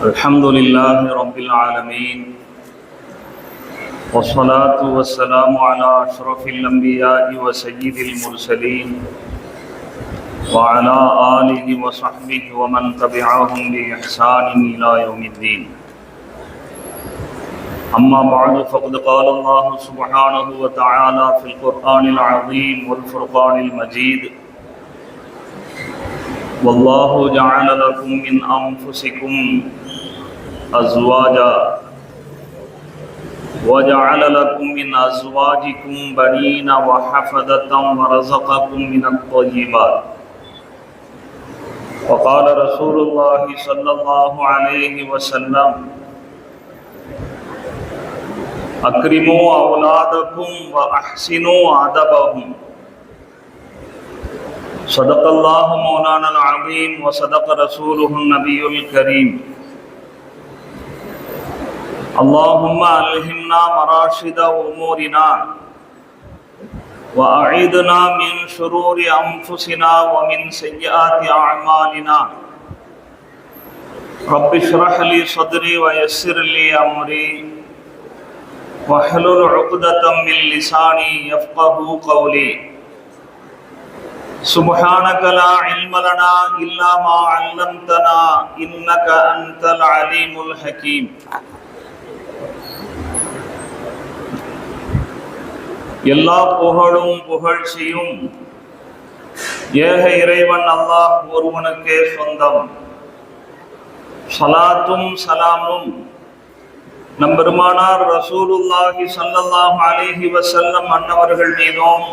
الحمد لله رب العالمين والصلاة والسلام على أشرف الأنبياء وسيد المرسلين وعلى آله وصحبه ومن تبعهم بإحسان إلى يوم الدين. أما بعد فقد قال الله سبحانه وتعالى في القرآن العظيم والفرقان المجيد: والله جعل لكم من أنفسكم أزواجا وجعل لكم من أزواجكم بنين وحفدة ورزقكم من الطيبات. وقال رسول الله صلى الله عليه وسلم: أكرموا أولادكم وأحسنوا أدبهم. صدق الله مولانا العظيم وصدق رسوله النبي الكريم. اللهم ألهمنا مراشد أمورنا وأعيذنا من شرور أنفسنا ومن سيئات أعمالنا. رب اشرح لي صدري ويسر لي أمري واحلل عقدة من لساني يفقهوا قولي. سبحانك لا علم لنا إلا ما علمتنا إنك أنت العليم الحكيم. எல்லா புகழும் புகழ்ச்சியும் ஏக இறைவன் அல்லாஹ் ஒருவனுக்கே சொந்தம். ஸலாத்தும் சலாமும் நம் பெருமானார் ரசூலுல்லாஹி ஸல்லல்லாஹு அலைஹி வஸல்லம் அன்னவர்கள் மீதும்,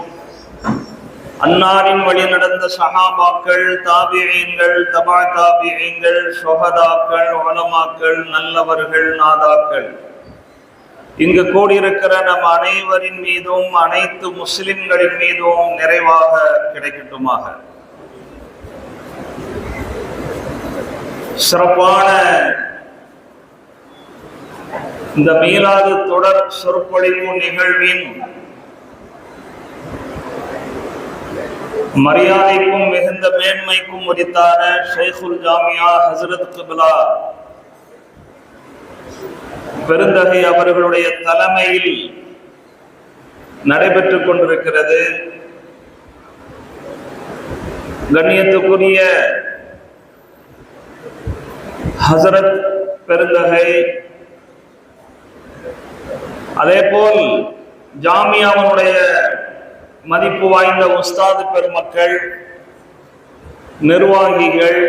அன்னாரின் வழி நடந்த சஹாபாக்கள், தாபிஈன்கள், தபா தாபிஈன்கள், ஷுஹதாக்கள், உலமாக்கள், நல்லவர்கள், நாதாக்கள், இங்கு கூடியிருக்கிற நம் அனைவரின் மீதும் அனைத்து முஸ்லிம்களின் மீதும் நிறைவாக கிடைக்கட்டுமாக. சிறப்பான இந்த மீலாது தொடர் சொற்பொழிவு நிகழ்வின் மரியாதைக்கும் மிகுந்த மேன்மைக்கும் உரித்தான ஷைகுல் ஜாமியா ஹஸ்ரத் கிப்லா பெருந்தகை அவர்களுடைய தலைமையில் நடைபெற்றுக் கொண்டிருக்கிறது. கண்ணியத்துக்குரிய ஹஸ்ரத் பெருந்தகை, அதேபோல் ஜாமியாவுடைய மதிப்பு வாய்ந்த உஸ்தாது பெருமக்கள், நிர்வாகிகள்,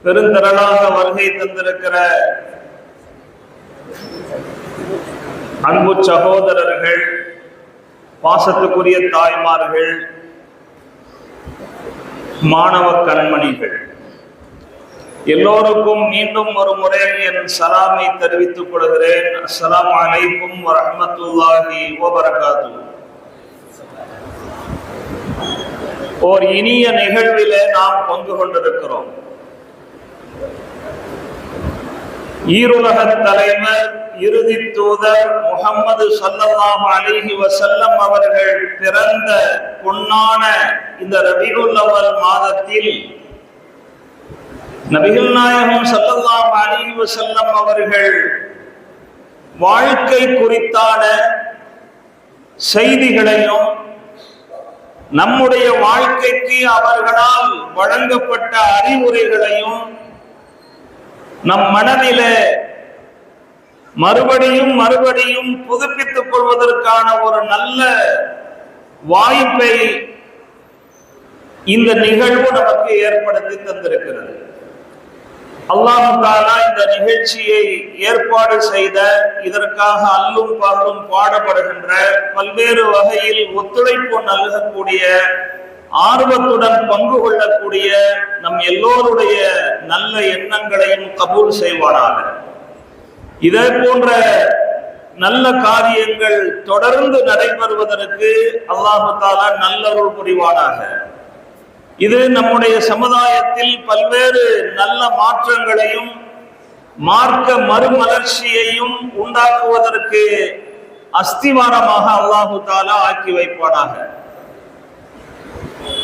பெருந்திரளாக வருகை தந்திருக்கிற அன்பு சகோதரர்கள், பாசத்துக்குரிய தாய்மார்கள், மாணவ கண்மணிகள் எல்லோருக்கும் மீண்டும் ஒரு முறை என் சலாமை தெரிவித்துக் கொள்கிறேன். அஸ்ஸலாமு அலைக்கும் வரஹ்மத்துல்லாஹி வபரகாத்துஹு. ஓர் இனிய நிகழ்விலே நாம் பங்கு கொண்டிருக்கிறோம். ஈருலக தலைவர், இறுதி தூதர் முஹம்மது ஸல்லல்லாஹு அலைஹி வஸல்லம் அவர்கள் பிறந்த பொன்னான இந்த ரபீஉல் அவ்வல் மாதத்தில் நபிகள் நாயகம் ஸல்லல்லாஹு அலைஹி வஸல்லம் அவர்கள் வாழ்க்கை குறித்தான செய்திகளையும், நம்முடைய வாழ்க்கைக்கு அவர்களால் வழங்கப்பட்ட அறிவுரைகளையும் நம் மனதிலே மறுபடியும் புதுப்பித்துக் கொள்வதற்கான ஒரு நல்ல வாய்ப்பை இந்த நிகழ்வு நமக்கு ஏற்படுத்தி தந்திருக்கிறது. அல்லாஹ் தஆலா இந்த நிகழ்ச்சியை ஏற்பாடு செய்த, இதற்காக அல்லும் பகலும் பாடுபடுகின்ற, பல்வேறு வகையில் ஒத்துழைப்பு நல்கக்கூடிய, ஆர்வத்துடன் பங்கு கொள்ளக்கூடிய நம் எல்லோருடைய நல்ல எண்ணங்களையும் கபூல் செய்வானாக. இதே போன்ற நல்ல காரியங்கள் தொடர்ந்து நடைபெறுவதற்கு அல்லாஹ் தஆலா நல்லருள் புரிவானாக. இது நம்முடைய சமுதாயத்தில் பல்வேறு நல்ல மாற்றங்களையும் மார்க்க மறுமலர்ச்சியையும் உண்டாக்குவதற்கு அஸ்திவாரமாக அல்லாஹ் தஆலா ஆக்கி வைப்பானாக.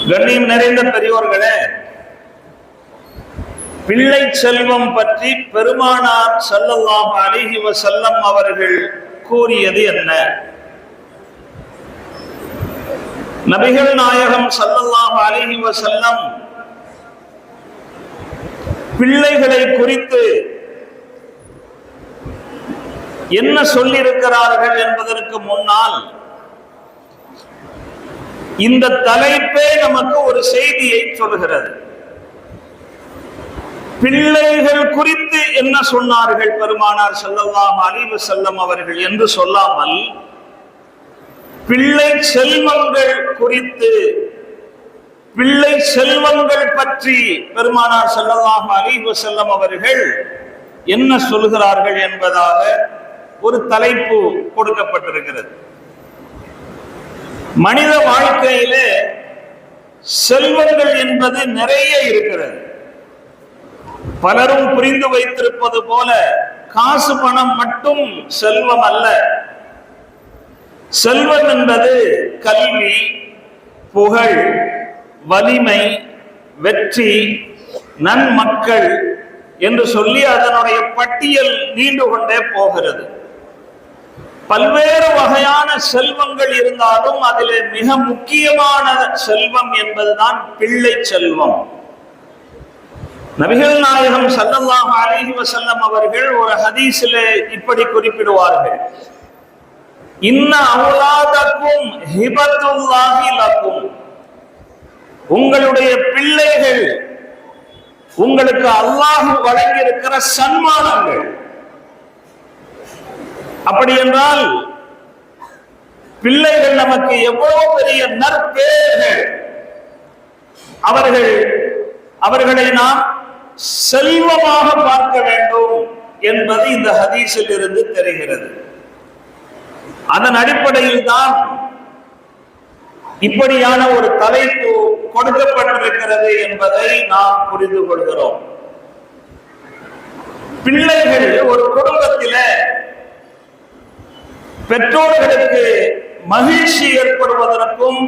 கண்ணியம் நிறைந்த பெரியோர்களே, பிள்ளை செல்வம் பற்றி பெருமானார் ஸல்லல்லாஹு அலைஹி வஸல்லம் அவர்கள் கூறியது என்ன? நபிகள் நாயகம் ஸல்லல்லாஹு அலைஹி வஸல்லம் பிள்ளைகளை குறித்து என்ன சொல்லியிருக்கிறார்கள் என்பதற்கு முன்னால் இந்த தலைப்பே நமக்கு ஒரு செய்தியை சொல்கிறது. பிள்ளைகள் குறித்து என்ன சொன்னார்கள் பெருமானார் ஸல்லல்லாஹு அலைஹி வஸல்லம் அவர்கள் என்று சொல்லாமல், பிள்ளை செல்வங்கள் குறித்து, பிள்ளை செல்வங்கள் பற்றி பெருமானார் ஸல்லல்லாஹு அலைஹி வஸல்லம் அவர்கள் என்ன சொல்கிறார்கள் என்பதாக ஒரு தலைப்பு கொடுக்கப்பட்டிருக்கிறது. மனித வாழ்க்கையிலே செல்வங்கள் என்பது நிறைய இருக்கிறது. பலரும் புரிந்து வைத்திருப்பது போல காசு பணம் மட்டும் செல்வம் அல்ல. செல்வம் என்பது கல்வி, புகழ், வலிமை, வெற்றி, நன்மக்கள் என்று சொல்லி அதனுடைய பட்டியல் நீண்டு கொண்டே போகிறது. பல்வேறு வகையான செல்வங்கள் இருந்தாலும் அதிலே மிக முக்கியமான செல்வம் என்பதுதான் பிள்ளை செல்வம். நபிகள் நாயகம் ஸல்லல்லாஹு அலைஹி வஸல்லம் அவர்கள் ஒரு ஹதீஸிலே இப்படி குறிப்பிடுவார்கள், இன்ன அவுலாதக்கும் ஹிபத்துல்லாஹி லக்கும், உங்களுடைய பிள்ளைகள் உங்களுக்கு அல்லாஹ் வழங்கியிருக்கிற சன்மானங்கள். அப்படி என்றால் பிள்ளைகள் நமக்கு எவ்வளவு பெரிய நற்பெயர்கள். அவர்களை நாம் செல்வமாக பார்க்க வேண்டும் என்பது இந்த ஹதீஸில் இருந்து தெரிகிறது. அதன் அடிப்படையில் தான் இப்படியான ஒரு தலைப்பு கொடுக்கப்பட்டிருக்கிறது என்பதை நாம் புரிந்து கொள்கிறோம். பிள்ளைகள் ஒரு குடும்பத்தில பெற்றோர்களுக்கு மகிழ்ச்சி ஏற்படுவதற்கும்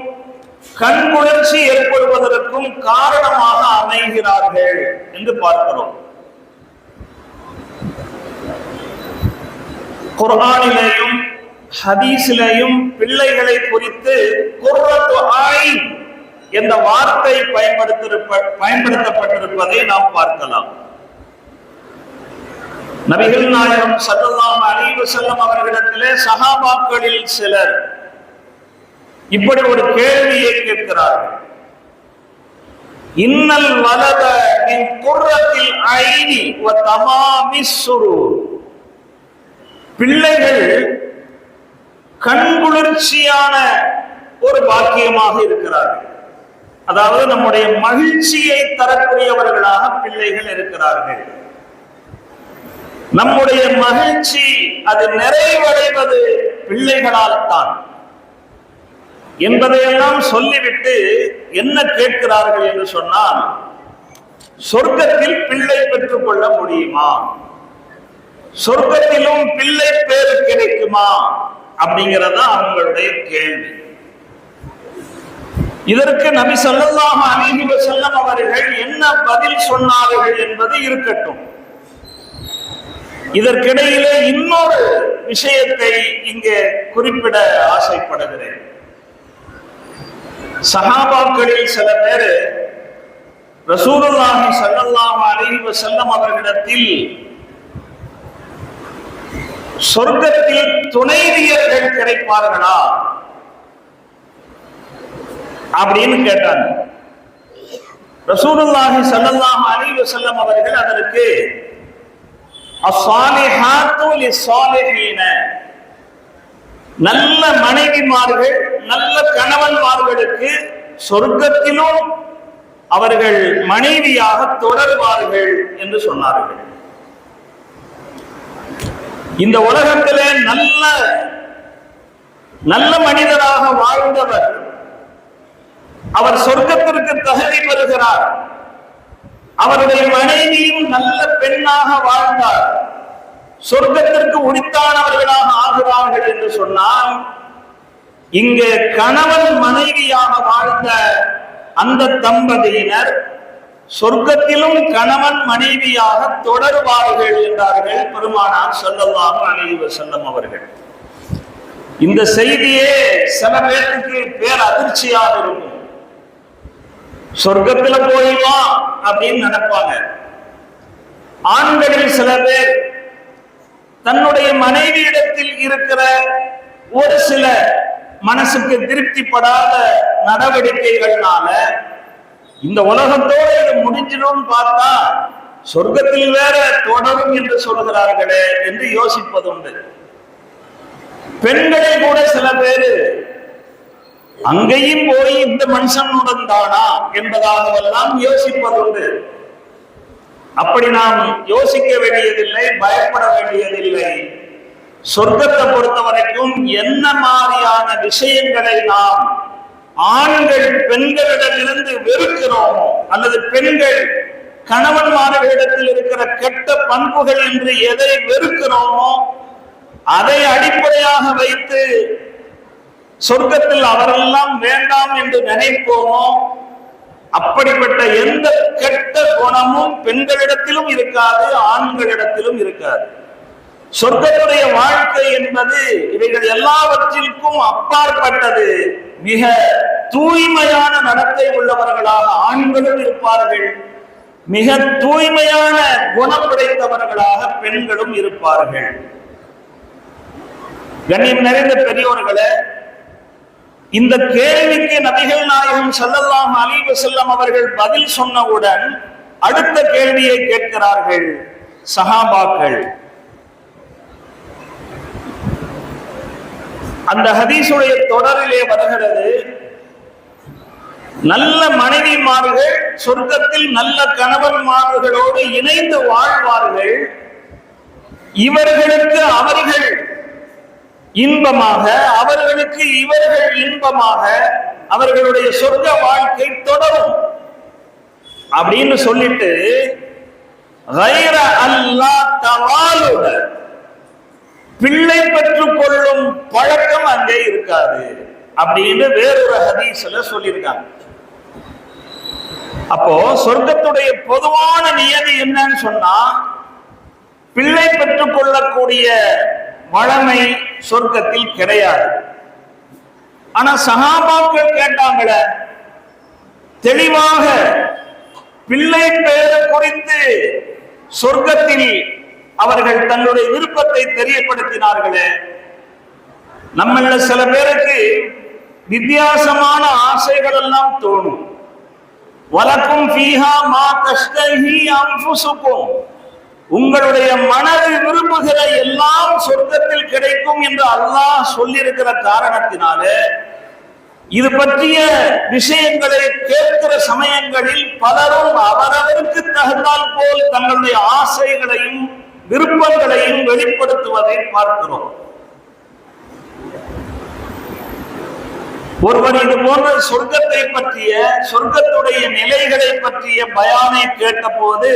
கண்குளிர்ச்சி ஏற்படுவதற்கும் காரணமாக அமைகிறார்கள் என்று பார்க்கிறோம். குர்ஆனிலேயும் ஹதீஸிலேயும் பிள்ளைகளை குறித்து குர்ரத்து ஆயின் என்ற வார்த்தை பயன்படுத்தப்பட்டிருப்பதை நாம் பார்க்கலாம். நபிகள் நாயகம் ஸல்லல்லாஹு அலைஹி வஸல்லம் அவர்களிடத்திலே சஹாபாக்களில் சிலர் இப்படி ஒரு கேள்வியை கேட்கிறார்கள், இன்னல் வலத மின் குர்ரத்தில் ஐனி வ தமாமிஸ் சுரூர், பிள்ளைகள் கண்குளிர்ச்சியான ஒரு பாக்கியமாக இருக்கிறார்கள். அதாவது நம்முடைய மகிழ்ச்சியை தரக்கூடியவர்களாக பிள்ளைகள் இருக்கிறார்கள். நம்முடைய மகிழ்ச்சி அது நிறைவடைவது பிள்ளைகளால் தான் என்பதையெல்லாம் சொல்லிவிட்டு என்ன கேட்கிறார்கள் என்று சொன்னால், சொர்க்கத்தில் பிள்ளை பெற்றுக் கொள்ள முடியுமா, சொர்க்கத்திலும் பிள்ளை பேரு கிடைக்குமா அப்படிங்கிறதா அவங்களுடைய கேள்வி. இதற்கு நபி ஸல்லல்லாஹு அலைஹி வஸல்லம் அவர்கள் என்ன பதில் சொன்னார்கள் என்பது இருக்கட்டும். இதற்கிடையிலே இன்னொரு விஷயத்தை இங்கே குறிப்பிட ஆசைப்படுகிறேன். சஹாபாக்களில் சில பேர் ரசூலுல்லாஹி ஸல்லல்லாஹு அலைஹி வஸல்லம் அவர்களிடத்தில் சொர்க்கத்தில் துணைவியர்கள் கிடைப்பார்களா அப்படின்னு கேட்டாங்க. ரசூலுல்லாஹி ஸல்லல்லாஹு அலைஹி வஸல்லம் அவர்கள் அதற்கு அஸ்ஸாலிஹாத்து லிஸ்ஸாலிஹீன, நல்ல மனைவிமார்கள் நல்ல கணவன்மார்களுக்கு சொர்க்கத்திலும் அவர்கள் மனைவியாக தொடர்வார்கள் என்று சொன்னார்கள். இந்த உலகத்திலே நல்ல மனிதராக வாழ்ந்தவர் அவர் சொர்க்கத்திற்கு தகுதி பெறுகிறார். அவருடைய மனைவியும் நல்ல பெண்ணாக வாழ்ந்தார், சொர்க்கத்திற்கு உரித்தானவர்களாக ஆகிறார்கள் என்று சொன்னால், இங்கே கணவன் மனைவியாக வாழ்ந்த அந்த தம்பதியினர் சொர்க்கத்திலும் கணவன் மனைவியாக தொடர்வார்கள் என்றார்கள் பெருமானார் ஸல்லல்லாஹு அலைஹி வஸல்லம் அவர்கள். இந்த செய்தியே சில பேருக்கு பேர் அதிர்ச்சியாக இருக்கும். சொர்க்கத்துல போயிவா அப்படின்னு நினைப்பாங்க. ஆண்களில் சில பேர் தன்னுடைய மனைவியிடத்தில் இருக்கிற ஒரு சில மனசுக்கு திருப்திப்படாத நடவடிக்கைகள்னால இந்த உலகத்தோடு இது முடிஞ்சிடும் பார்த்தா சொர்க்கத்தில் வேற தொடரும் என்று சொல்கிறார்களே என்று யோசிப்பதுண்டு. பெண்களை கூட சில பேரு அங்கேயும் போய் இந்த மனுஷனுடன் தானா என்பதாகவெல்லாம் யோசிப்பதுண்டு. அப்படி நாம் யோசிக்க வேண்டியதில்லை, பயப்பட வேண்டியதில்லை. சொர்க்கத்தை பொறுத்த வரைக்கும் என்ன மாதிரியான விஷயங்களை நாம் ஆண்கள் பெண்களிடமிருந்து வெறுக்கிறோமோ அல்லது பெண்கள் கணவன்மார்களிடத்தில் இருக்கிற கெட்ட பண்புகள் என்று எதை வெறுக்கிறோமோ அதை அடிப்படையாக வைத்து சொர்க்கத்தில் அவரெல்லாம் வேண்டாம் என்று நினைப்போமோ அப்படிப்பட்ட எந்த கெட்ட குணமும் பெண்களிடத்திலும் இருக்காது, ஆண்களிடத்திலும் இருக்காது. சொர்க்கத்துடைய வாழ்க்கை என்பது இவைகள் எல்லாவற்றிற்கும் அப்பாற்பட்டது. மிக தூய்மையான நடத்தை உள்ளவர்களாக ஆண்களும் இருப்பார்கள், மிக தூய்மையான குணம் படைத்தவர்களாக பெண்களும் இருப்பார்கள். கண்ணியம் நிறைந்த பெரியோர்களே, இந்த கேள்விக்கு நபிகள் நாயகம் ஸல்லல்லாஹு அலைஹி வஸல்லம் அவர்கள் பதில் சொன்னவுடன் அடுத்த கேள்வியை கேட்கிறார்கள் சஹாபாக்கள். அந்த ஹதீஸுடைய தொடரிலே வருகிறது, நல்ல மனைவிமார்கள் சொர்க்கத்தில் நல்ல கணவன்மார்களோடு இணைந்து வாழ்வார்கள். இவர்களுக்கு அவர்கள் இன்பமாக, அவர்களுக்கு இவர்கள் இன்பமாக அவர்களுடைய சொர்க்க வாழ்க்கை தொடரும் அப்படின்னு சொல்லிட்டு கைர அல்லாஹ் தவாலுட பிள்ளை பெற்றுக் கொள்ளும் பழக்கம் அங்கே இருக்காது அப்படின்னு வேறொரு ஹதீஸ்ல சொல்லியிருக்காங்க. அப்போ சொர்க்கத்துடைய பொதுவான நியதி என்னன்னு சொன்னா பிள்ளை பெற்றுக் கொள்ளக்கூடிய வளமை சொர்க்கத்தில் கிடையாது. ஆனா சஹாபாக்கள் கேட்டாங்களே தெளிவாக பிள்ளை பேரை குறித்து சொர்க்கத்தில் அவர்கள் தங்களுடைய விருப்பத்தை தெரியப்படுத்தினார்களே. நம்மள சில பேருக்கு வித்தியாசமான ஆசைகள் எல்லாம் தோணும். வலக்கும் ஃபீஹா மா தஷ்தஹி அன்ஃபுசுக்கும், உங்களுடைய மனது விரும்புகிற எல்லாம் சொர்க்கத்தில் கிடைக்கும் என்று அல்லாஹ் சொல்லியிருக்கிற காரணத்தினாலே இது பற்றிய விஷயங்களை கேட்கிற சமயங்களில் பலரும் அவரவருக்கு தகுந்தால் போல் தங்களுடைய ஆசைகளையும் விருப்பங்களையும் வெளிப்படுத்துவதை பார்க்கிறோம். ஒருவர் இது போன்ற சொர்க்கத்தை பற்றிய, சொர்க்கத்துடைய நிலைகளை பற்றிய பயானை கேட்ட போது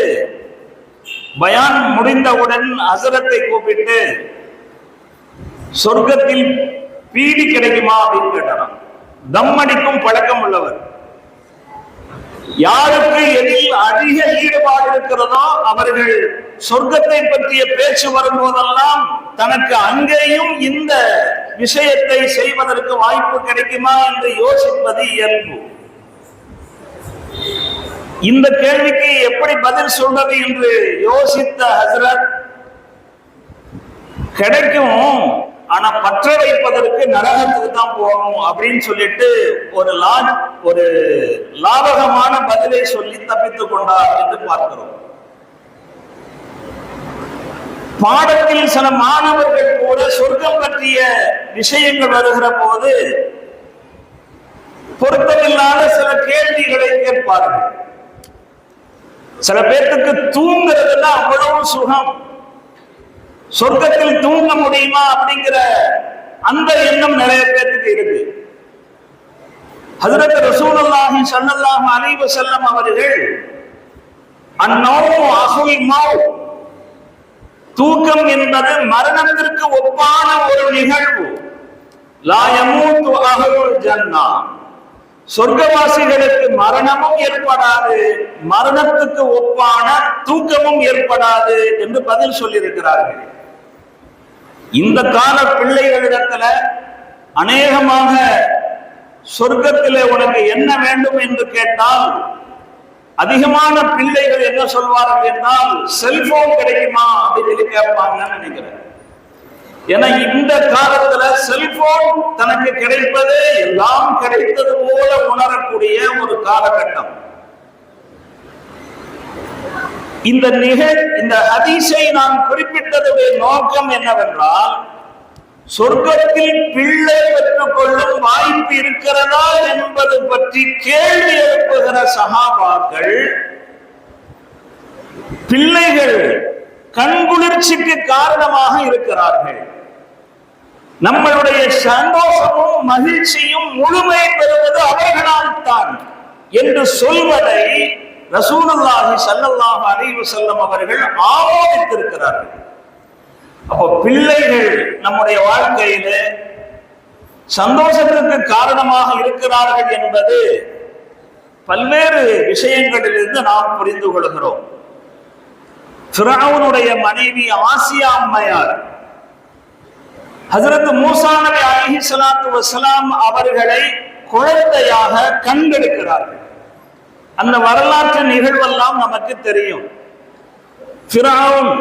பயான் முடிந்தவுடன் ஹஸரத்தை கூப்பிட்டு சொர்க்கத்தில் பீடி கிடைக்குமா அப்படின்னு கேட்டாராம். தம் அடிக்கும் பழக்கம் உள்ளவர். யாருக்கு எதில் அதிக ஈடுபாடு இருக்கிறதோ அவர்கள் சொர்க்கத்தை பற்றிய பேச்சு வரும்போதெல்லாம் தனக்கு அங்கேயும் இந்த விஷயத்தை செய்வதற்கு வாய்ப்பு கிடைக்குமா என்று யோசிப்பது இயல்பு. இந்த கேள்விக்கு எப்படி பதில் சொல்றது என்று யோசித்த ஹஸ்ரத், கிடைக்கும், ஆனா பற்ற வைப்பதற்கு நரகத்துக்கு தான் போகணும் அப்படின்னு சொல்லிட்டு ஒரு லாபகமான பதிலை சொல்லி தப்பித்துக் கொண்டார் என்று பார்க்கிறோம். பாடத்தில் சில மாணவர்கள் கூட சொர்க்கம் பற்றிய விஷயங்கள் வருகிற போது பொருத்தமில்லாத சில கேள்விகளை கேட்பார்கள். சில பேருக்கு தூங்குறதுன்னா அவ்வளவு சுகம், சொர்க்கத்தில் தூங்க முடியுமா அப்படிங்கிற அந்த எண்ணம் நிறைய பேருக்கு இருக்கு. ஹஜ்ரத் ரசூலுல்லாஹி ஸல்லல்லாஹு அலைஹி வஸல்லம் அவர்கள் அன்னௌமு அஹுல் மௌத், தூக்கம் என்பது மரணத்திற்கு ஒப்பான ஒரு நிகழ்வு. லா யமூது அஹ்லுல் ஜன்னah, சொர்க்கவாசிகளுக்கு மரணமும் ஏற்படாது, மரணத்துக்கு ஒப்பான தூக்கமும் ஏற்படாது என்று பதில் சொல்லியிருக்கிறார்கள். இந்த கால பிள்ளைகளிடத்துல அநேகமாக சொர்க்கத்திலே உனக்கு என்ன வேண்டும் என்று கேட்டால் அதிகமான பிள்ளைகள் என்ன சொல்வார்கள் என்றால் செல்போன் கிடைக்குமா அப்படின்னு சொல்லி கேட்பாங்கன்னு நினைக்கிறேன். ஏன்னா இந்த காலத்துல செல்போன் தனக்கு கிடைப்பது எல்லாம் கிடைத்தது போல உணரக்கூடிய ஒரு காலகட்டம். இந்த ஹதீஸை நான் குறிப்பிட்டதுடைய நோக்கம் என்னவென்றால், சொர்க்கத்தில் பிள்ளை பெற்றுக் கொள்ளும் வாய்ப்பு இருக்கிறதா என்பது பற்றி கேள்வி எழுப்புகிற சஹாபாக்கள் பிள்ளைகள் கண்குளிர்ச்சிக்கு காரணமாக இருக்கிறார்கள். நம்மளுடைய சந்தோஷமும் மகிழ்ச்சியும் முழுமை பெறுவது அவர்களால் தான் என்று சொல்வதை ரசூலுல்லாஹி ஸல்லல்லாஹு அலைஹி வஸல்லம் அவர்கள் ஆமோதித்திருக்கிறார்கள். அப்போ பிள்ளைகள் நம்முடைய வாழ்க்கையில சந்தோஷத்திற்கு காரணமாக இருக்கிறார்கள் என்பது பல்வேறு விஷயங்களிலிருந்து நாம் புரிந்து கொள்கிறோம். ஃபிரௌனுடைய மனைவி ஆசியா அம்மையார் ஹஜ்ரத் மூசா நபி அலைஹிஸ்ஸலாத்து வஸலாம் அவர்களை குழந்தையாக கண்டெடுக்கிறார்கள். அந்த வரலாற்று நிகழ்வெல்லாம் நமக்கு தெரியும். ஃபிரௌன்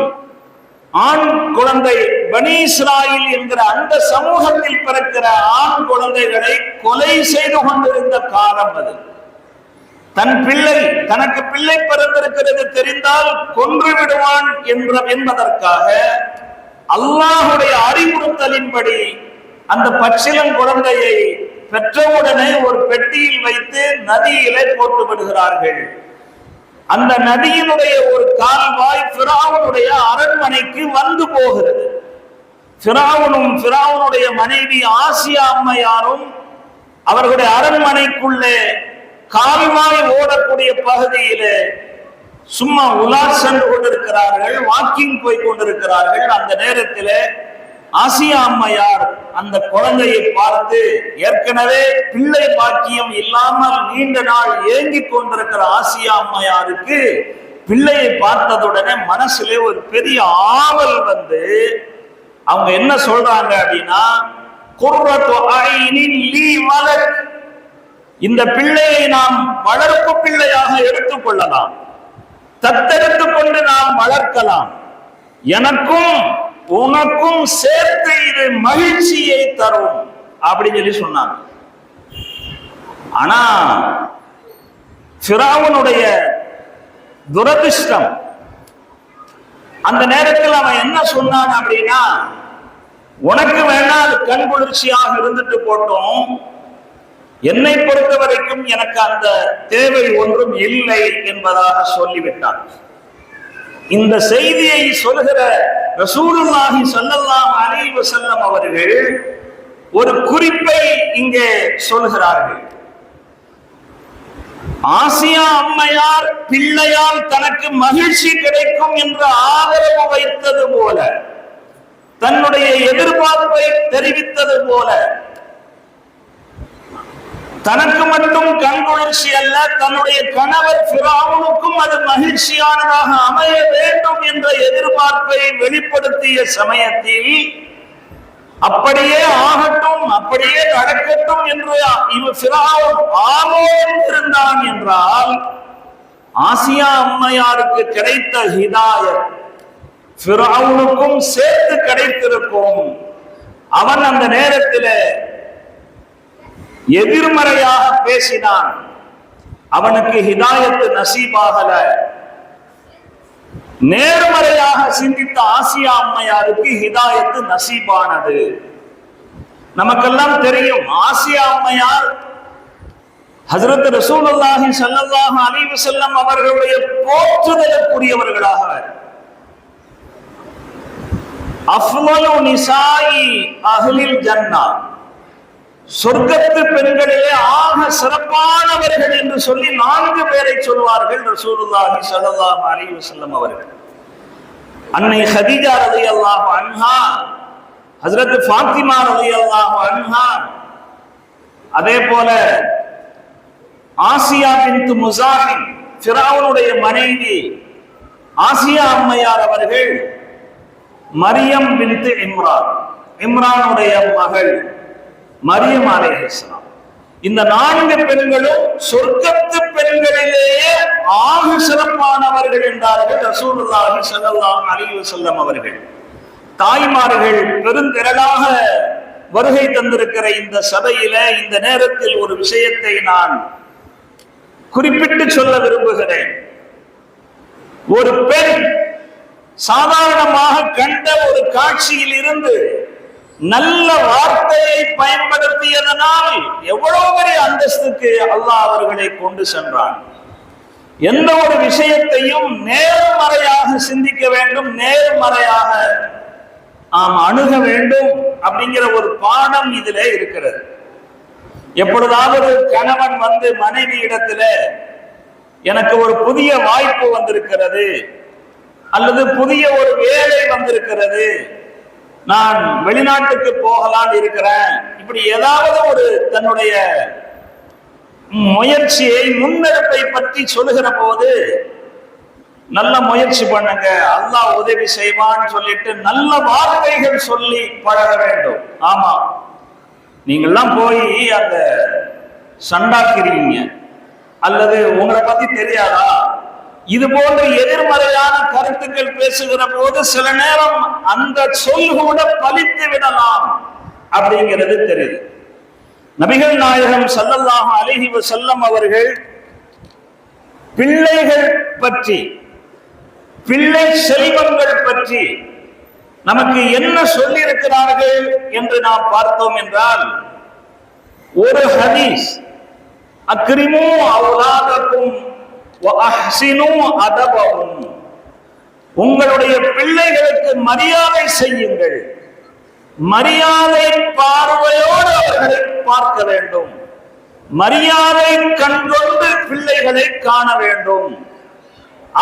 ஆண் குழந்தை பனி இஸ்ராயில் என்கிற அந்த சமூகத்தில் பிறக்கிற ஆண் குழந்தைகளை கொலை செய்து கொண்டிருந்த காலம் அது. தன் பிள்ளை தனக்கு பிள்ளை பிறந்திருக்கிறது தெரிந்தால் கொன்று விடுவான் என்பதற்காக அல்லாஹுடைய அறிவுறுத்தலின்படி அந்த பச்சிளம் குழந்தையை பெற்றவுடனே ஒரு பெட்டியில் வைத்து நதியிலே போட்டு விடுகிறார்கள். அந்த நதியினுடைய ஒரு கால்வாய் ஃபிரௌனுடைய அரண்மனைக்கு வந்து போகிறது. ஃபிரௌனும் ஃபிரௌனுடைய மனைவி ஆசியா அம்மையாரும் அவர்களுடைய அரண்மனைக்குள்ளே கால்வாய் ஓடக்கூடிய பகுதியிலே சும்மா உலார் சென்று கொண்டிருக்கிறார்கள், வாக்கிங் போய் கொண்டிருக்கிறார்கள். அந்த நேரத்தில் ஆசியா அம்மையார் அந்த குழந்தையை பார்த்து, ஏற்கனவே பிள்ளை பாக்கியம் இல்லாமல் நீண்ட நாள் ஏங்கிக் கொண்டிருக்கிற ஆசியா அம்மையாருக்கு பிள்ளையை பார்த்ததுடனே மனசுல ஒரு பெரிய ஆவல் வந்து அவங்க என்ன சொல்றாங்க அப்படின்னா, குர்ரத்து ஐனின் லீ வலத், இந்த பிள்ளையை நாம் வளர்ப்பு பிள்ளையாக எடுத்துக் கொள்ளலாம், தத்தெடுத்துக் கொண்டு நாம் வளர்க்கலாம், எனக்கும் உனக்கும் சேர்த்து இது மகிழ்ச்சியை தரும் அப்படின்னு சொல்லி சொன்னாங்க. ஆனா ஃபிரௌனுடைய துரதிர்ஷ்டம், அந்த நேரத்தில் அவன் என்ன சொன்னான் அப்படின்னா, உனக்கு வேணா அது கண் குளிர்ச்சியாக இருந்துட்டு போட்டோம், என்னை பொறுத்த வரைக்கும் எனக்கு அந்த தேவை ஒன்றும் இல்லை என்பதாக சொல்லிவிட்டான். இந்த செய்தியை சொல்கிற ரசூலுல்லாஹி ஸல்லல்லாஹு அலைஹி வஸல்லம் அவர்கள் ஒரு குறிப்பை இங்கே சொல்கிறார்கள். ஆசியா அம்மையார் பிள்ளையால் தனக்கு மகிழ்ச்சி கிடைக்கும் என்று ஆதரவு வைத்தது போல, தன்னுடைய எதிர்பார்ப்பை தெரிவித்தது போல, தனக்கு மட்டும் கண்குளிர்ச்சி அல்ல, தன்னுடைய கணவர் ஃபிரௌனுக்கும் அது மகிழ்ச்சியானதாக அமைய வேண்டும் என்ற எதிர்பார்ப்பை வெளிப்படுத்திய சமயத்தில் அப்படியே ஆகட்டும், அப்படியே நடக்கட்டும் என்று ஃபிரௌன் ஆமோதித்திருந்தான் என்றால், ஆசியா அம்மையாருக்கு கிடைத்த ஹிதாயத் ஃபிரௌனுக்கும் சேர்த்து கிடைத்திருக்கும். அவன் அந்த நேரத்தில் எதிர்மறையாக பேசினான், அவனுக்கு ஹிதாயத்து நசீபாகல. நேர்மறையாக சிந்தித்த ஆசியா அம்மையாருக்கு ஹிதாயத்து நசீபானது. நமக்கெல்லாம் தெரியும், ஆசியா அம்மையார் ஹஜ்ரத் ரசூலுல்லாஹி ஸல்லல்லாஹு அலைஹி வஸல்லம் அவர்களுடைய போற்றுதலுக்குரியவர்களாக, அஃலலு நிசாஇ அஹ்லில் ஜன்னah, சொர்க்கத்து பெண்களிலே ஆக சிறப்பானவர்கள் என்று சொல்லி 4 பேரை சொல்வார்கள் ரசூலுல்லாஹி ஸல்லல்லாஹு அலைஹி வஸல்லம் அவர்கள். அன்னை ஹதீஜா ரலியல்லாஹு அன்ஹா, ஹஜ்ரத் ஃபாத்திமா ரலியல்லாஹு அன்ஹா, அதே போல ஆசியா பின்த் முஸாஹிம், ஃபிரௌனுடைய மனைவி ஆசியா அம்மையார் அவர்கள் மரியம் பின்த் இம்ரான், இம்ரானுடைய மகள் மரியம் அலைஹிஸ்ஸலாம், இந்த 4 பெண்களும் சொர்க்கத்து பெண்களிலேயே ஆக சிறப்பானவர்கள் என்றார்கள் ரசூலுல்லாஹி ஸல்லல்லாஹு அலைஹி வஸல்லம் அவர்கள். தாய்மார்கள் பெருந்திரளாக வருகை தந்திருக்கிற இந்த சபையில இந்த நேரத்தில் ஒரு விஷயத்தை நான் குறிப்பிட்டு சொல்ல விரும்புகிறேன். ஒரு பெண் சாதாரணமாக கண்ட ஒரு காட்சியில் இருந்து நல்ல வார்த்தையை பயன்படுத்தியதனால் எவ்வளவு பெரிய அந்தஸ்துக்கு அல்லாஹ் அவர்களை கொண்டு சென்றான். எந்த ஒரு விஷயத்தையும் நேர்மறையாக சிந்திக்க வேண்டும், நேர்மறையாக நாம் அணுக வேண்டும் அப்படிங்கிற ஒரு பாடம் இதுல இருக்கிறது. எப்பொழுதாவது கணவன் வந்து மனைவி இடத்துல எனக்கு ஒரு புதிய வாய்ப்பு வந்திருக்கிறது அல்லது புதிய ஒரு வேலை வந்திருக்கிறது, நான் வெளிநாட்டுக்கு போகலாம் இருக்கிறேன், இப்படி ஏதாவது ஒரு தன்னுடைய முயற்சியை முன்னெடுப்பை பற்றி சொல்லுகிற போது நல்ல முயற்சி பண்ணுங்க, அல்லாஹ் உதவி செய்வான்னு சொல்லிட்டு நல்ல வார்த்தைகள் சொல்லி பழக வேண்டும். ஆமா, நீங்கெல்லாம் போய் அந்த சண்டாக்கிறீங்க அல்லது உங்களை பத்தி தெரியாதா, இது போன்ற எதிர்மறையான கருத்துக்கள் பேசுகிற போது சில நேரம் அந்த சொல் கூட பலித்து விடலாம் அப்படிங்கிறது தெரியுது. நபிகள் நாயகம் ஸல்லல்லாஹு அலைஹி வஸல்லம் அவர்கள் பிள்ளைகள் பற்றி, பிள்ளை செல்வங்கள் பற்றி நமக்கு என்ன சொல்லி இருக்கிறார்கள் என்று நாம் பார்த்தோம் என்றால், ஒரு ஹதீஸ், அக்ரிமு அவுலாதக்கும் வ அஹ்சினு அதபஹும், உங்களுடைய பிள்ளைகளுக்கு மரியாதை செய்யுங்கள், மரியாதை பார்வையோடு அவர்களை பார்க்க வேண்டும், மரியாதை கண்கொண்டு பிள்ளைகளை காண வேண்டும்,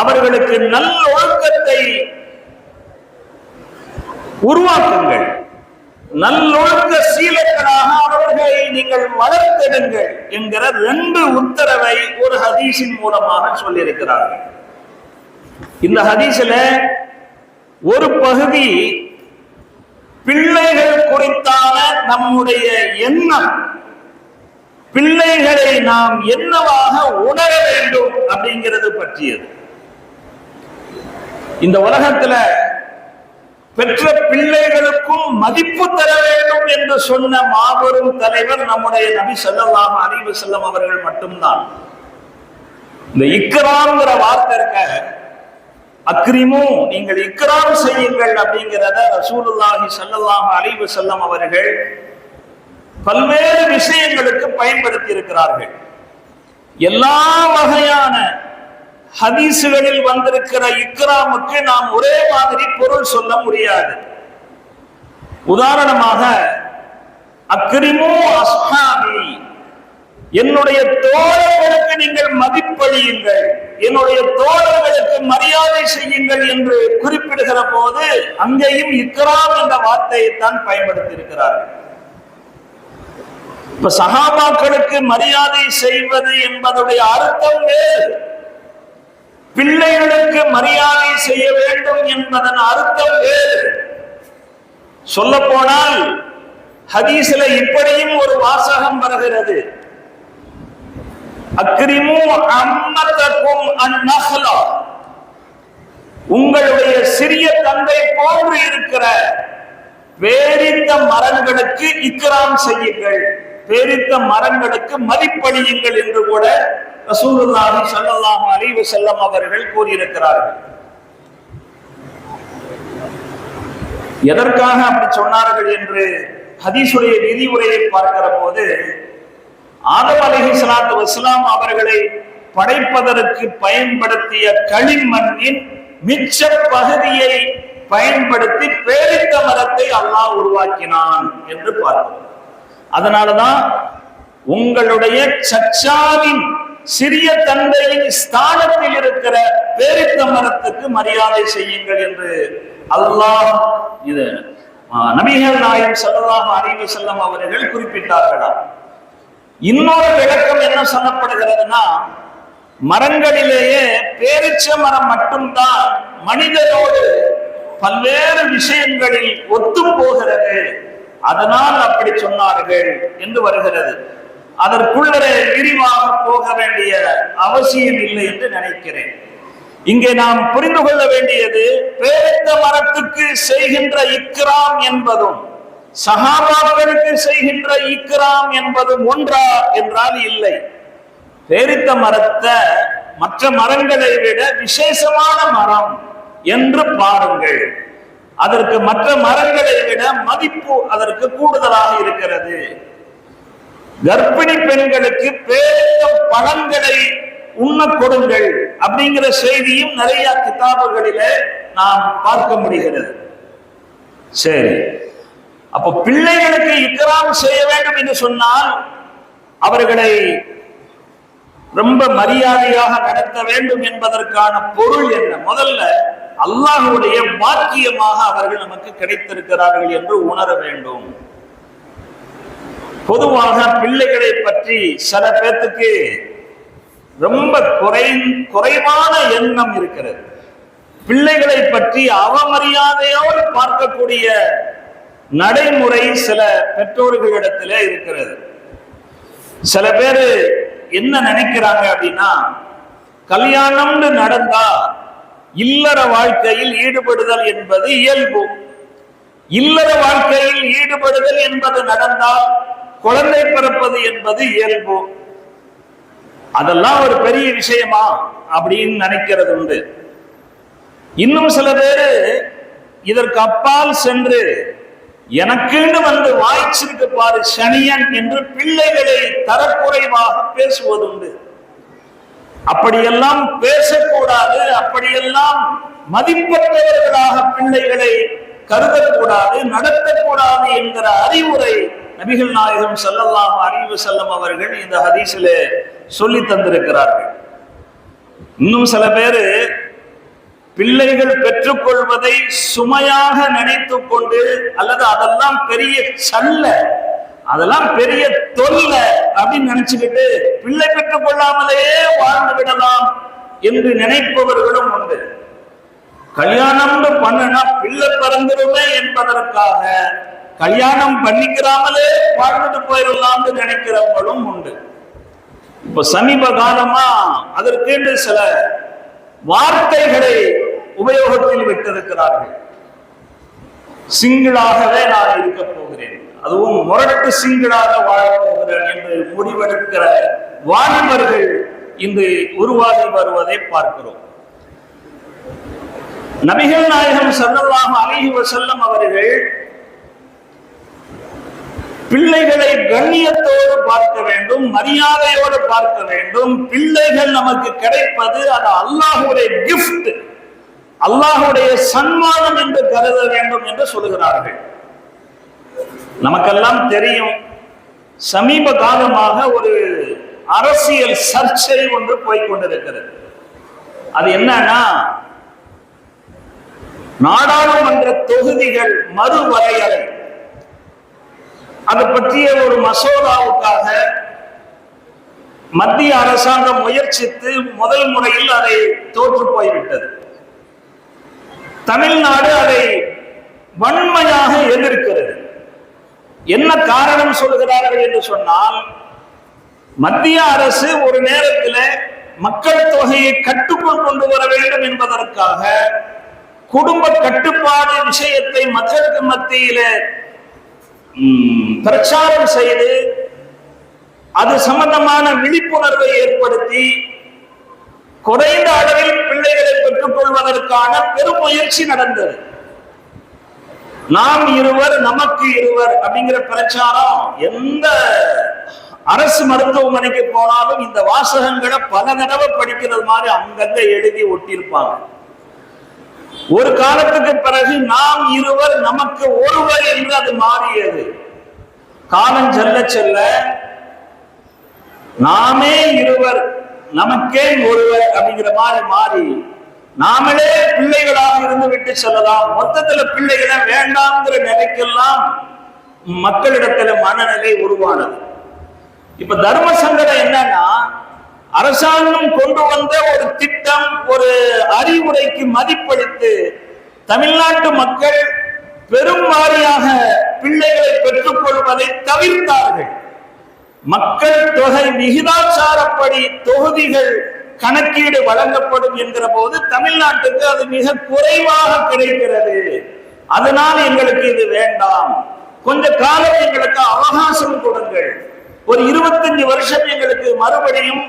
அவர்களுக்கு நல்லொழுக்கத்தை உருவாக்குங்கள், நல்லொழுக்க சீலர்களாக அவர்களை நீங்கள் வளர்த்தெடுங்கள் என்கிற 2 உத்தரவை ஒரு ஹதீஸின் மூலமாக சொல்லியிருக்கிறார்கள். இந்த ஹதீஸில் ஒரு பகுதி பிள்ளைகள் குறித்தான நம்முடைய எண்ணம், பிள்ளைகளை நாம் என்னவாக உணர வேண்டும் அப்படிங்கிறது பற்றியது. இந்த உலகத்துல பெற்ற பிள்ளைகளுக்கும் மதிப்பு தர வேண்டும் என்று சொன்ன மாபெரும் தலைவர் நம்முடைய நபி ஸல்லல்லாஹு அலைஹி வஸல்லம் அவர்கள் மட்டும்தான். இந்த இக்ராம்ங்கிற வார்த்தை இருக்க, அக்ரிமு, நீங்கள் இக்ராம் செய்யுங்கள் அப்படிங்கிறத ரசூலுல்லாஹி ஸல்லல்லாஹு அலைஹி வஸல்லம் அவர்கள் பல்வேறு விஷயங்களுக்கு பயன்படுத்தி இருக்கிறார்கள். எல்லா வகையான ஹதீசுகளில் வந்திருக்கிற இக்ராமுக்கு நாம் ஒரே மாதிரி பொருள் சொல்ல முடியாது. உதாரணமாக, அக்ரிமு அஸ்ஹாபி, என்னுடைய தோழர்களுக்கு நீங்கள் மதிப்பளியுங்கள், என்னுடைய தோழர்களுக்கு மரியாதை செய்யுங்கள் என்று குறிப்பிடுகிற போது அங்கேயும் இக்ராம் என்ற வார்த்தையை தான் பயன்படுத்தி இருக்கிறார்கள். இப்ப சஹாபாக்களுக்கு மரியாதை செய்வது என்பதுடைய அர்த்தம் வேறு, பிள்ளைகளுக்கு மரியாதை செய்ய வேண்டும் என்பதன் அர்த்தம் வேறு. சொல்ல போனால் ஹதீஸ்ல இப்படியும் ஒரு வாசகம் வருகிறது, அக்ரிமு அம்மதக்கும் அந்நஹ்லா, உங்களுடைய சிறிய தந்தை போன்று இருக்கிற பேரித்த மரங்களுக்கு இக்ராம் செய்யுங்கள், பேரித்த மரங்களுக்கு மதிப்பளியுங்கள் என்று கூட ரசூலுல்லாஹி ஸல்லல்லாஹு அலைஹி வஸல்லம் அவர்கள் கூறியிருக்கிறார்கள். எதற்காக அப்படி சொன்னார்கள் என்று ஹதீஸுடைய விதிமுறையை பார்க்கிற போது, ஆதம் அலைஹிஸ்ஸலாத்து வஸ்ஸலாம் அவர்களை படைப்பதற்கு பயன்படுத்திய களிமண்ணின் மிச்ச பகுதியை பயன்படுத்தி பேரித்த மரத்தை அல்லாஹ் உருவாக்கினான் என்று பார்க்கிறோம். அதனாலதான் உங்களுடைய சச்சாவின் சிறிய தந்தையின் ஸ்தானத்தில் இருக்கிற பேரித்த மரத்துக்கு மரியாதை செய்யுங்கள் என்று அல்லாஹ் இது நபிகள் நாயகம் ஸல்லல்லாஹு அலைஹி வஸல்லம் அவர்கள் குறிப்பிட்டார்களா. இன்னொரு விளக்கம் என்ன சொல்லப்படுகிறதுனா, மரங்களிலேயே பேரிச்ச மரம் மட்டும்தான் மனிதனோடு பல்வேறு விஷயங்களில் ஒத்து போகிறது, அதனால் அப்படி சொன்னார்கள் என்று வருகிறது. அதற்குள்ளே விரிவாக போக வேண்டிய அவசியம் இல்லை என்று நினைக்கிறேன். இங்கே நாம் புரிந்து கொள்ள வேண்டியது, பேரித்த மரத்துக்கு செய்கின்ற இக்ராம் என்பதும் சஹாபாக்களுக்கு செய்கின்ற இக்ராம் என்பதும் ஒன்றா என்றால் இல்லை. பேரித்த மரத்தை மற்ற மரங்களை விட விசேஷமான மரம் என்று பாருங்கள். அதற்கு மற்ற மரங்களை விட மதிப்பு அதற்கு கூடுதலாக இருக்கிறது. கர்ப்பிணி பெண்களுக்கு பேரித்த பழங்களை உண்ண கொடுங்கள் அப்படிங்கிற செய்தியும் நிறைய கிதாபுகளிலே நாம் பார்க்க முடிகிறது. சரி, அப்போ பிள்ளைகளுக்கு இக்ராம் செய்ய வேண்டும் என்று சொன்னால் அவர்களை ரொம்ப மரியாதையாக நடத்த வேண்டும் என்பதற்கான பொருள் என்ன? முதல்ல அல்லாஹ்வுடைய பாக்கியமாக அவர்கள் நமக்கு கிடைத்திருக்கிறார்கள் என்று உணர வேண்டும். பொதுவாக பிள்ளைகளை பற்றி சில பேர்த்துக்கு ரொம்ப குறைவான எண்ணம் இருக்கிறது. பிள்ளைகளை பற்றி அவமரியாதையோடு பார்க்கக்கூடிய நடைமுறை சில பெற்றோர்களிடத்திலே இருக்கிறது. சில பேர் என்ன நினைக்கிறாங்க அப்படின்னா, கல்யாணம்னு நடந்தா இல்லற வாழ்க்கையில் ஈடுபடுதல் என்பது இயல்பு. இல்லற வாழ்க்கையில் ஈடுபடுதல் என்பது நடந்தால் குழந்தை பிறப்பது என்பது இயல்பு. அதெல்லாம் ஒரு பெரிய விஷயமா அப்படின்னு நினைக்கிறது உண்டு. இன்னும் சில பேரு இதற்கு அப்பால் சென்று எனக்குன்னு வந்து வாய்ச்சிருக்கு பாரு சனியன் என்று பிள்ளைகளை தரக்குறைவாக பேசுவதுண்டு. அப்படியெல்லாம் பேசக்கூடாது, அப்படியெல்லாம் மதிப்பற்றவர்களாக பிள்ளைகளை கருதக்கூடாது, நடத்தக்கூடாது என்கிற அறிவுரை நபிகள் நாயகம் ஸல்லல்லாஹு அலைஹி வஸல்லம் அவர்கள் இந்த ஹதீஸிலே சொல்லி தந்திருக்கிறார்கள். இன்னும் சில பேரு பிள்ளைகள் பெற்றுக்கொள்வதை சுமையாக நினைத்து கொண்டு, அல்லது அதெல்லாம் பெரிய சல்ல, அதெல்லாம் பெரிய தொல்ல அப்படின்னு நினைச்சுக்கிட்டு பிள்ளை பெற்றுக் கொள்ளாமலேயே வாழ்ந்து விடலாம் என்று நினைப்பவர்களும் உண்டு. கல்யாணம்னு பண்ணனா பிள்ளை பிறந்துருமே என்பதற்காக கல்யாணம் பண்ணிக்கிறாமலே வாழ்ந்துட்டு போயிடலாம்னு நினைக்கிறவங்களும் உண்டு. இப்ப சமீப காலமா அதற்கென்று சில வார்த்தைகளை உபயோகத்தில் விட்டிருக்கிறார்கள். சிங்கிளாகவே நான் இருக்க போகிறேன், அதுவும் முரட்டு சிங்கிளாக வாழப் போகிறேன் என்று முடிவெடுக்கிற வாலிபர்கள் இன்று உருவாகி வருவதை பார்க்கிறோம். நபிகள் நாயகம் ஸல்லல்லாஹு அலைஹி வஸல்லம் அவர்கள் பிள்ளைகளை கண்ணியத்தோடு பார்க்க வேண்டும், மரியாதையோடு பார்க்க வேண்டும். பிள்ளைகள் நமக்கு கிடைப்பது அது அல்லாஹ்வுடைய கிஃப்ட், அல்லாஹ்வுடைய சன்மானம் என்று கருத வேண்டும் என்று சொல்லுகிறார்கள். நமக்கெல்லாம் தெரியும், சமீப காலமாக ஒரு அரசியல் சர்ச்சை ஒன்று போய்கொண்டிருக்கிறது. அது என்னன்னா, நாடாளுமன்ற தொகுதிகள் மறுவரையறை, அது பற்றிய ஒரு மசோதாவுக்காக மத்திய அரசாங்கம் முயற்சித்து முதல் முறையில் அதை தோற்று போய்விட்டது. தமிழ்நாடு அதை வன்மையாக எதிர்க்கிறது. என்ன காரணம் சொல்கிறார்கள் என்று சொன்னால், மத்திய அரசு ஒரு நேரத்தில் மக்கள் தொகையை கட்டுக்குள் கொண்டு வர வேண்டும் என்பதற்காக குடும்ப கட்டுப்பாடு விஷயத்தை மக்களுக்கு மத்தியில பிரச்சாரம் செய்து அது சம்பந்தமான விழிப்புணர்வை ஏற்படுத்தி குறைந்த அளவில் பிள்ளைகளை பெற்றுக் கொள்வதற்கான பெரும் முயற்சி நடந்தது. நாம் இருவர் நமக்கு இருவர் அப்படிங்கிற பிரச்சாரம் எந்த அரசு மருத்துவமனைக்கு போனாலும் இந்த வாசகங்களை பல தடவை படிக்கிறது மாதிரி அங்கங்க எழுதி ஒட்டியிருப்பாங்க. ஒரு காலத்துக்கு பிறகு நாம் இருவர் நமக்கு ஒருவர் என்று அது மாறியது. காலம் செல்ல செல்ல நாமே இருவர் நமக்கே ஒருவர் அப்படிங்கிற மாதிரி மாறி நாமளே பிள்ளைகளாக இருந்து விட்டு செல்லலாம், மொத்தத்துல பிள்ளைகளை வேண்டாம்ங்கிற நிலைக்கெல்லாம் மக்களிடத்துல மனநிலை உருவானது. இப்ப தர்ம சங்கடம் என்னன்னா, அரசாங்கம் கொண்டு வந்த ஒரு திட்டம், ஒரு அறிவுரைக்கு மதிப்பளித்து தமிழ்நாட்டு மக்கள் பெரும் வாரியாக பிள்ளைகளை பெற்றுக் கொள்வதை தவிர்த்தார்கள். மக்கள் தொகை விகிதாச்சாரப்படி தொகுதிகள் கணக்கீடு வழங்கப்படும் என்கிற போது தமிழ்நாட்டுக்கு அது மிக குறைவாக கிடைக்கிறது. அதனால் எங்களுக்கு இது வேண்டாம், கொஞ்ச காலம் எங்களுக்கு அவகாசம் கொடுங்கள், ஒரு 25 வருஷம் எங்களுக்கு மறுபடியும்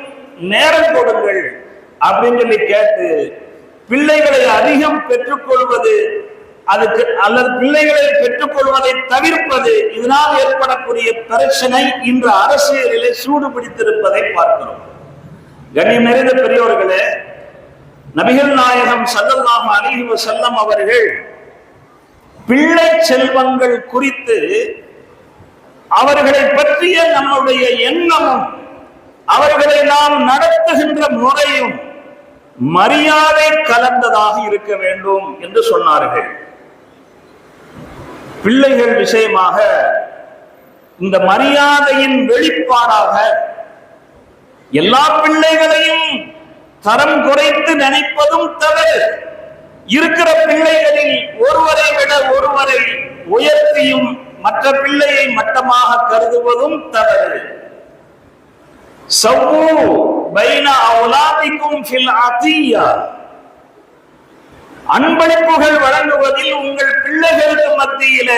நேரம் கொடுங்கள் அப்படின்னு சொல்லி கேட்டு பிள்ளைகளை அதிகம் பெற்றுக்கொள்வது, அதுக்கு அல்லது பிள்ளைகளை பெற்றுக்கொள்வதை தவிர்ப்பது, இதனால் ஏற்படக்கூடிய பிரச்சனை இன்று அரசியலிலே சூடு பிடித்திருப்பதை பார்க்கிறோம். கண்ணியம் நிறைந்த பெரியோர்களே, நபிகள் நாயகம் ஸல்லல்லாஹு அலைஹி வஸல்லம் அவர்கள் பிள்ளை செல்வங்கள் குறித்து அவர்களை பற்றிய நம்முடைய எண்ணமும் அவர்களை நாம் நடத்துகின்ற முறையும் மரியாதை கலந்ததாக இருக்க வேண்டும் என்று சொன்னார்கள். பிள்ளைகள் விஷயமாக இந்த மரியாதையின் வெளிப்பாடாக எல்லா பிள்ளைகளையும் தரம் குறைத்து நினைப்பதும் தவறு. இருக்கிற பிள்ளைகளில் ஒருவரை விட ஒருவரை உயர்த்தியும் மற்ற பிள்ளையை மட்டமாக கருதுவதும் தவறு. சவ்வு பைன அவுலாதிக்கும் ஃபில் அதியா, அன்பளிப்புகள் வழங்குவதில் உங்கள் பிள்ளைகளுக்கு மத்தியில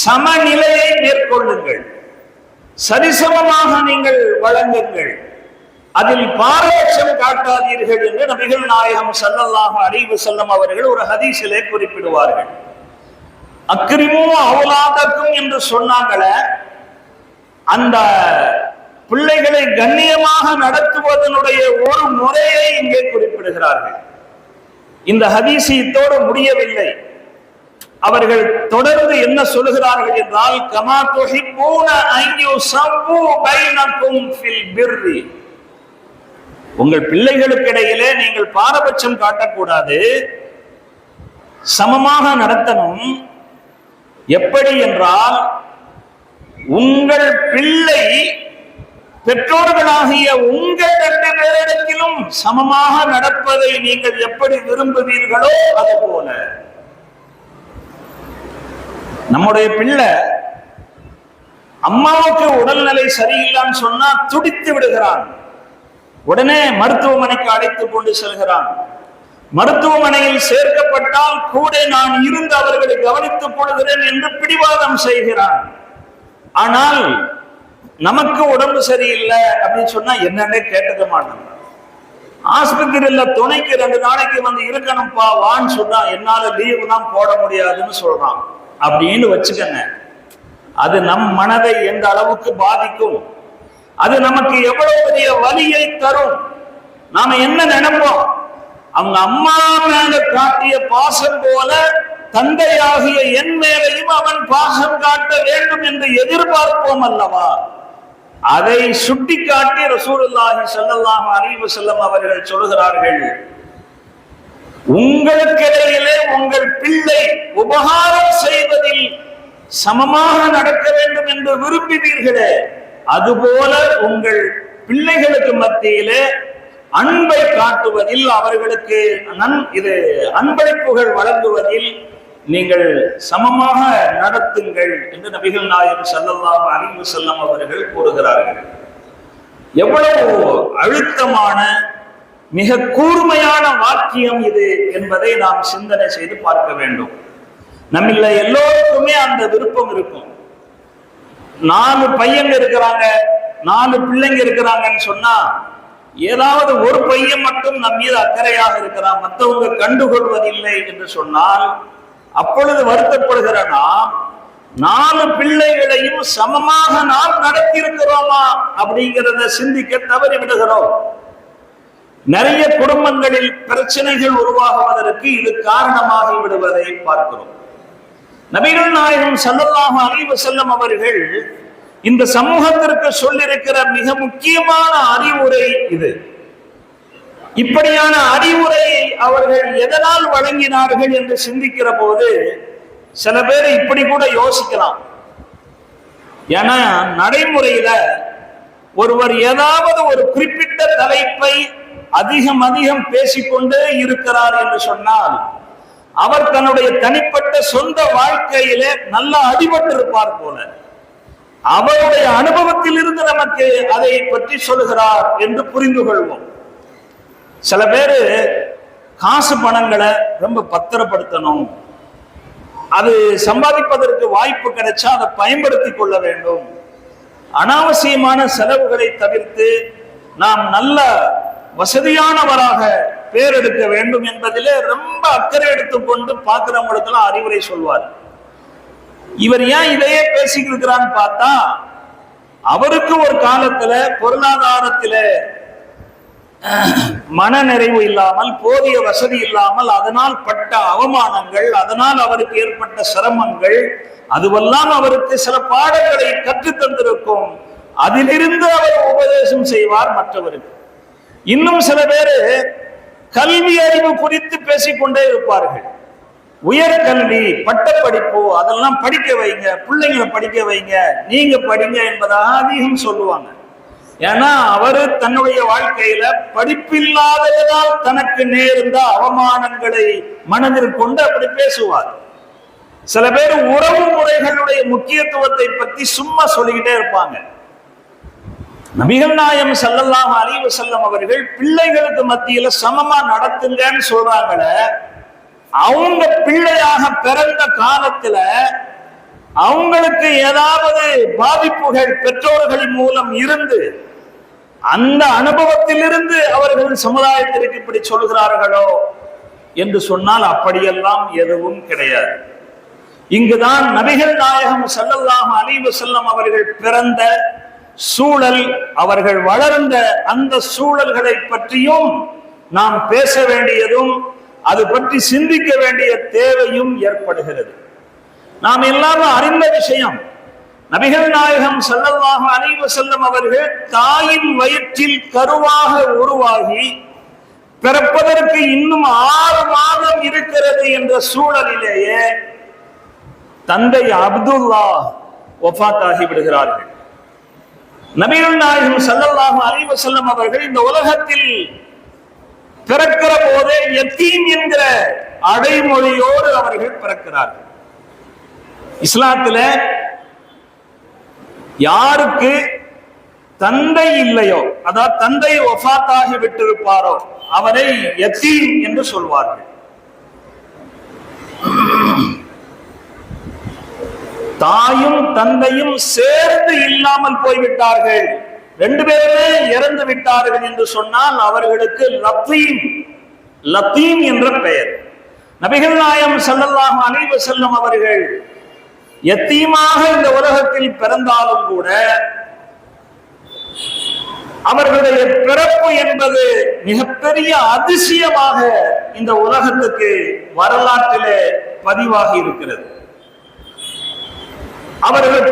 சமநிலையை மேற்கொள்ளுங்கள், சரிசமமாக நீங்கள் வழங்குங்கள், அதில் பாரபட்சம் காட்டாதீர்கள் என்று நபிகள் நாயகம் ஸல்லல்லாஹு அலைஹி வஸல்லம் அவர்கள் ஒரு ஹதீஸிலே குறிப்பிடுவார்கள். அக்ரிமு அவுலாதக்கும் என்று சொன்னாங்களே, அந்த பிள்ளைகளை கண்ணியமாக நடத்துவதனுடைய ஒரு முறையை இங்கே குறிப்பிடுகிறார்கள். இந்த ஹதீஸோடு முடியவில்லை. அவர்கள் தொடர்ந்து என்ன சொல்லுகிறார்கள் என்றால், கமா துஹிப்பூன அன் யுஸவ்வு பைனக்கும் ஃபில் பிர்ரி, உங்கள் பிள்ளைகளுக்கு இடையிலே நீங்கள் பாரபட்சம் காட்டக்கூடாது, சமமாக நடத்தணும். எப்படி என்றால், உங்கள் பிள்ளை பெற்றோர்களாகிய உங்கள் 2 பேரிடத்திலும் சமமாக நடப்பதை நீங்கள் எப்படி விரும்புவீர்களோ அது போல. நம்முடைய பிள்ளை அம்மாவுக்கு உடல்நிலை சரியில்லைன்னு சொன்னா துடித்து விடுகிறான், உடனே மருத்துவமனைக்கு அழைத்து கொண்டு செல்கிறான். மருத்துவமனையில் சேர்க்கப்பட்டால் கூட நான் இருந்து அவர்களை கவனித்துக் கொள்கிறேன் என்று பிடிவாதம் செய்கிறான். ஆனால் நமக்கு உடம்பு சரியில்லை அப்படின்னு சொன்னா என்னன்னே கேட்டுக்க மாட்டாங்க. ஆஸ்பத்திரியில துணைக்கு 2 நாளைக்கு வந்து இருக்கணும்ப்பா வான்னு சொன்னா என்னால லீவு தான் போட முடியாதுன்னு சொல்றான் அப்படின்னு வச்சுக்கங்க. அது நம் மனதை எந்த அளவுக்கு பாதிக்கும், அது நமக்கு எவ்வளவு பெரிய வலியை தரும். நாம என்ன நினைப்போம், அவங்க அம்மா மேல காட்டிய பாசம் போல தந்தையாகிய என் மேலையும் அவன் பாசம் காட்ட வேண்டும் என்று எதிர்பார்ப்போம் அல்லவா? அதை சுட்டிக்காட்டி ரசூலுல்லாஹி ஸல்லல்லாஹு அலைஹி வஸல்லம் அவர்கள் சொல்கிறார்கள், உங்களுக்கிடையிலே உங்கள் பிள்ளை உபகாரம் செய்வதில் சமமாக நடக்க வேண்டும் என்று விரும்புவீர்களே, அதுபோல உங்கள் பிள்ளைகளுக்கு மத்தியிலே அன்பை காட்டுவதில், அவர்களுக்கு இது அன்பளிப்புகள் வழங்குவதில் நீங்கள் சமமாக நடத்துங்கள் என்று நபிகள் நாயகம் ஸல்லல்லாஹு அலைஹி வஸல்லம் அவர்கள் கூறுகிறார்கள். எவ்வளவு அழுத்தமான மிக கூர்மையான வாக்கியம் இது என்பதை நாம் சிந்தனை செய்து பார்க்க வேண்டும். நம்மள எல்லோருக்குமே அந்த விருப்பம் இருக்கும். 4 பையங்க இருக்கிறாங்க, 4 பிள்ளைங்க இருக்கிறாங்கன்னு சொன்னா ஏதாவது ஒரு பையன் மட்டும் நம் மீது அக்கறையாக இருக்கிறான், மற்றவங்க கண்டுகொள்வதில்லை என்று சொன்னால் அப்பொழுது வருத்தப்படுகிற நாம் 4 பிள்ளைகளையும் சமமாக நாம் நடத்தி இருக்கிறோமா அப்படிங்கிறத சிந்திக்க தவறி விடுகிறோம். நிறைய குடும்பங்களில் பிரச்சனைகள் உருவாகுவதற்கு இது காரணமாகி விடுவதை பார்க்கிறோம். நபிகள் நாயகம் ஸல்லல்லாஹு அலைஹி வஸல்லம் அவர்கள் இந்த சமூகத்திற்கு சொல்லியிருக்கிற மிக முக்கியமான அறிவுரை இது. இப்படியான அறிவுரையை அவர்கள் எதனால் வழங்கினார்கள் என்று சிந்திக்கிற போது சில பேர் இப்படி கூட யோசிக்கலாம். ஏன்னா நடைமுறையில ஒருவர் ஏதாவது ஒரு குறிப்பிட்ட தலைப்பை அதிகம் அதிகம் பேசிக்கொண்டே இருக்கிறார் என்று சொன்னால் அவர் தன்னுடைய தனிப்பட்ட சொந்த வாழ்க்கையிலே நல்ல அடிபட்டிருப்பார் போல அவருடைய அனுபவத்தில் இருந்து நமக்கு அதை பற்றி சொல்லுகிறார் என்று புரிந்து கொள்வோம். சில பேரு காசு பணங்களை ரொம்ப பத்திரப்படுத்தணும், அது சம்பாதிப்பதற்கு வாய்ப்பு கிடைச்சா அதை பயன்படுத்திக் கொள்ள வேண்டும், அனாவசியமான செலவுகளை தவிர்த்து நாம் நல்ல வசதியானவராக பேர் எடுக்க வேண்டும் என்பதிலே ரொம்ப அக்கறை எடுத்துக்கொண்டு பார்க்கிறவங்களுக்கு எல்லாம் அறிவுரை சொல்வார். இவர் ஏன் இதையே பேசிக்கிட்டு இருக்கிறான்னு பார்த்தா அவருக்கு ஒரு காலத்துல பொருளாதாரத்தில மன நிறைவு இல்லாமல் போதிய வசதி இல்லாமல் அதனால் பட்ட அவமானங்கள், அதனால் அவருக்கு ஏற்பட்ட சிரமங்கள், அதுவெல்லாம் அவருக்கு சில பாடங்களை கற்றுத் தந்திருக்கும். அதிலிருந்து அவர் உபதேசம் செய்வார் மற்றவருக்கு. இன்னும் சில பேரு கல்வி அறிவு குறித்து பேசிக்கொண்டே இருப்பார்கள். உயர்கல்வி, பட்டப்படிப்பு, அதெல்லாம் படிக்க வைங்க, பிள்ளைங்களை படிக்க வைங்க, நீங்க படிங்க என்பதாக அதிகம் சொல்லுவாங்க. ஏன்னா அவரு தன்னுடைய வாழ்க்கையில படிப்பில்லாததால் தனக்கு நேர்ந்த அவமானங்களை மனதில் கொண்டு அப்படி பேசுவார். சில பேர் உறவு முறைகளுடைய முக்கியத்துவத்தை பற்றி சும்மா சொல்லிக்கிட்டே இருப்பாங்க. நபிகள் நாயகம் ஸல்லல்லாஹு அலைஹி வஸல்லம் அவர்கள் பிள்ளைகளுக்கு மத்தியில சமமா நடத்துங்கன்னு சொல்றாங்களே, அவங்க பிள்ளையாக பிறந்த காலத்துல அவங்களுக்கு ஏதாவது பாதிப்புகள் பெற்றோர்களின் மூலம் இருந்து அந்த அனுபவத்திலிருந்து அவர்கள் சமுதாயத்திற்கு இப்படி சொல்கிறார்களோ என்று சொன்னால் அப்படியெல்லாம் எதுவும் கிடையாது. இங்குதான் நபிகள் நாயகம் ஸல்லல்லாஹு அலைஹி வஸல்லம் அவர்கள் பிறந்த சூழல், அவர்கள் வளர்ந்த அந்த சூழல்களை பற்றியும் நாம் பேச வேண்டியதும் அது பற்றி சிந்திக்க வேண்டிய தேவையும் ஏற்படுகிறது. நாம் எல்லாரும் அறிந்த விஷயம், நபிகள் நாயகம் ஸல்லல்லாஹு அலைஹி வஸல்லம் அவர்கள் தாயின் வயிற்றில் கருவாக உருவாகி பிறப்பதற்கு இன்னும் 6 மாதம் இருக்கிறது என்ற சூழலிலேயே தந்தை அப்துல்லா வஃபாத்தாகி விடுகிறார்கள். நபிகள் நாயகம் ஸல்லல்லாஹு அலைஹி வஸல்லம் அவர்கள் இந்த உலகத்தில் பிறக்கிற போதே யத்தீம் என்கிற அடைமொழியோடு அவர்கள் பிறக்கிறார்கள். இஸ்லாத்துல யாருக்கு தந்தை இல்லையோ, அதாவது தந்தை வஃபாத்தாகி விட்டிருப்பாரோ அவரை யத்தீம் என்று சொல்வார்கள். தாயும் தந்தையும் சேர்ந்து இல்லாமல் போய்விட்டார்கள், 2 பேருமே இறந்து விட்டார்கள் என்று சொன்னால் அவர்களுக்கு லத்தீம் என்ற பெயர். நபிகள் நாயகம் ஸல்லல்லாஹு அலைஹி வஸல்லம் அவர்கள் யத்தீமாக இந்த உலகத்தில் பிறந்தாலும் கூட அவர்களுடைய பிறப்பு என்பது மிகப்பெரிய அதிசயமாக இந்த உலகத்துக்கு வரலாற்றிலே பதிவாகி இருக்கிறது. அவர்கள்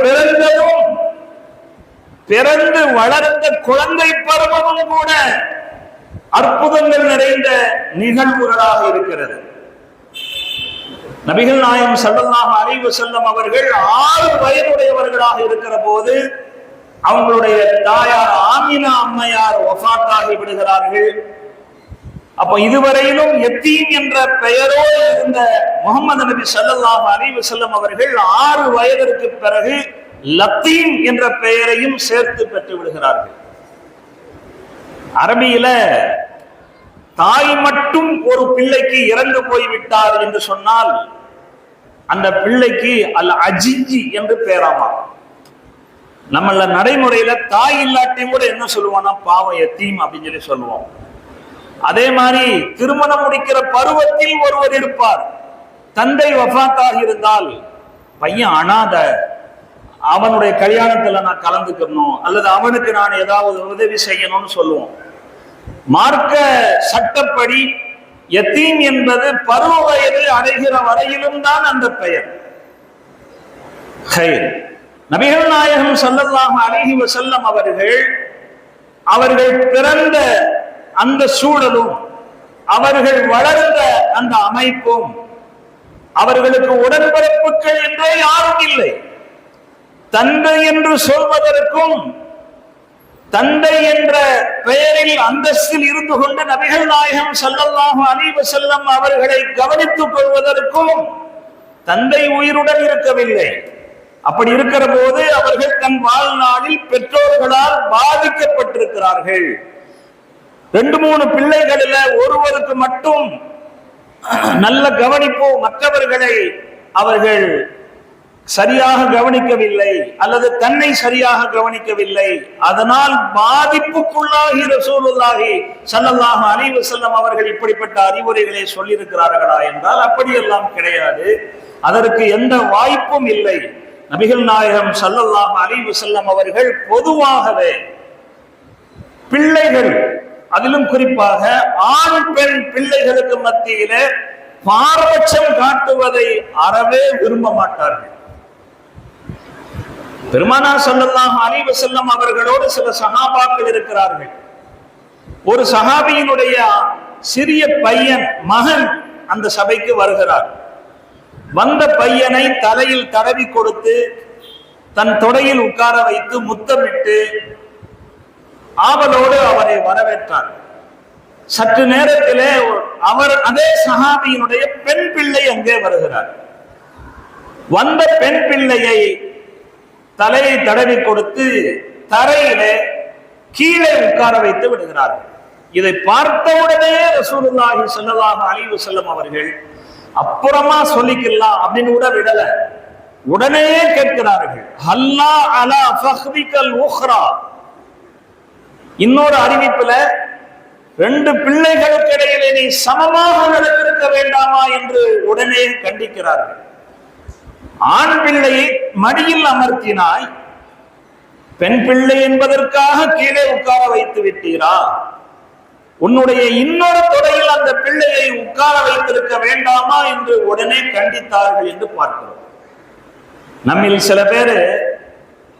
பிறந்து வளர்ந்த குழந்தை பருவமும் கூட அற்புதங்கள் நிறைந்த நிகழ்வுகளாக இருக்கிறது. நபிகள் நாயகம் ஸல்லல்லாஹு அலைஹி வஸல்லம் அவர்கள் 6 வயதுடையவர்களாக இருக்கிற போது அவங்களுடைய தாயார் ஆமினா அம்மையார் வஃபாத்தாகி விடுகிறார்கள். அப்ப இதுவரையிலும் யத்தீம் என்ற பெயரோடு இருந்த முஹம்மது நபி ஸல்லல்லாஹு அலைஹி வஸல்லம் அவர்கள் 6 வயதிற்கு பிறகு லத்தீம் என்ற பெயரையும் சேர்த்து பெற்று விடுகிறார்கள். அரபியில தாய் மட்டும் ஒரு பிள்ளைக்கு இறந்து போய்விட்டார் என்று சொன்னால் அந்த பிள்ளைக்கு அல் அஜிஜி என்று பெயராமா. நம்மள நடைமுறையில தாய் இல்லாட்டியும் கூட என்ன சொல்லுவோம்னா பாவம் யத்தீம் அப்படின்னு சொல்லி சொல்லுவோம். அதே மாதிரி திருமணம் முடிக்கிற பருவத்தில் ஒருவர் இருப்பார், தந்தை வஃபாத்தாக இருந்தால் பையன் அனாத, அவனுடைய கல்யாணத்துல நான் கலந்துக்கணும் அல்லது அவனுக்கு நான் ஏதாவது உதவி செய்யணும்னு சொல்லுவோம். மார்க்க சட்டப்படி யத்தீம் என்பது பருவ வயது அடைகிற வரையிலும் தான் அந்த பெயர். நபிகள் நாயகம் ஸல்லல்லாஹு அலைஹி வஸல்லம் அவர்கள் பிறந்த அந்த சூழலும் அவர்கள் வளர்ந்த அந்த அமைப்பும் அவர்களுக்கு உடன்பிறப்புகள் என்றே யாரும் இல்லை. தந்தை என்று சொல்வதற்கும் தந்தை என்ற பெயரில் அந்தஸ்தில் இருந்து கொண்டு நபிகள் நாயகம் ஸல்லல்லாஹு அலைஹி வஸல்லம் அவர்களை கவனித்துக் கொள்வதற்கும் தந்தை உயிருடன் இருக்கவில்லை. அப்படி இருக்கிற போது அவர்கள் தன் வாழ்நாளில் பெற்றோர்களால் பாதிக்கப்பட்டிருக்கிறார்கள். 2-3 பிள்ளைகளில் ஒருவருக்கு மட்டும் நல்ல கவனிப்பு, மற்றவர்களை அவர்கள் சரியாக கவனிக்கவில்லை அல்லது தன்னை சரியாக கவனிக்கவில்லை. அதனால் பாதிப்புக்குள்ளாகி ரசூலுல்லாஹி ஸல்லல்லாஹு அலைஹி வஸல்லம் அவர்கள் இப்படிப்பட்ட அறிவுரைகளை சொல்லியிருக்கிறார்களா என்றால் அப்படியெல்லாம் கிடையாது. அதற்கு எந்த வாய்ப்பும் இல்லை. நபிகள் நாயகம் ஸல்லல்லாஹு அலைஹி வஸல்லம் அவர்கள் பொதுவாகவே பிள்ளைகள், அதிலும் குறிப்பாக ஆண் பெண் பிள்ளைகளுக்கு மத்தியிலே பாரபட்சம் காட்டுவதை அறவே விரும்ப மாட்டார்கள். பெருமானார் ஸல்லல்லாஹு அலைஹி வஸல்லம் அவர்களோடு சில சஹாபாக்கள் இருக்கிறார்கள். ஒரு சஹாபியினுடைய சிறிய பையன், மகன் அந்த சபைக்கு வருகிறார். வந்த பையனை தலையில் தடவி கொடுத்து தன் தொடையில் உட்கார வைத்து முத்தமிட்டு ஆவலோடு அவரை வரவேற்றார். சற்று நேரத்திலே அவர் அதே சஹாபியினுடைய பெண் பிள்ளை அங்கே வருகிறார். வந்த பெண் பிள்ளையை தலையை தடவி கொடுத்து தரையிலே கீழே உட்கார வைத்து விடுகிறார்கள். இதை பார்த்தவுடனே ரசூலுல்லாஹி ஸல்லல்லாஹு அலைஹி வஸல்லம் அவர்கள் அப்புறமா சொல்லிக்கலாம் அப்படின்னு கூட விடல, உடனே கேட்கிறார்கள், ஹல்லா அலா ஃபஹ்ரிகல் உக்ரா. இன்னொரு அறிவிப்புல 2 பிள்ளைகளுக்கு இடையிலே நீ சமமாக நடந்திருக்க வேண்டாமா என்று உடனே கண்டிக்கிறார்கள். ஆண் பிள்ளையை மடியில் அமர்த்தினாய், பெண் பிள்ளை என்பதற்காக கீழே உட்கார வைத்து விட்டீரா? உன்னுடைய இன்னொரு தொடையில் அந்த பிள்ளையை உட்கார வைத்திருக்க வேண்டாமா என்று உடனே கண்டித்தார்கள் என்று பார்க்கிறோம். நம்மில் சில பேர்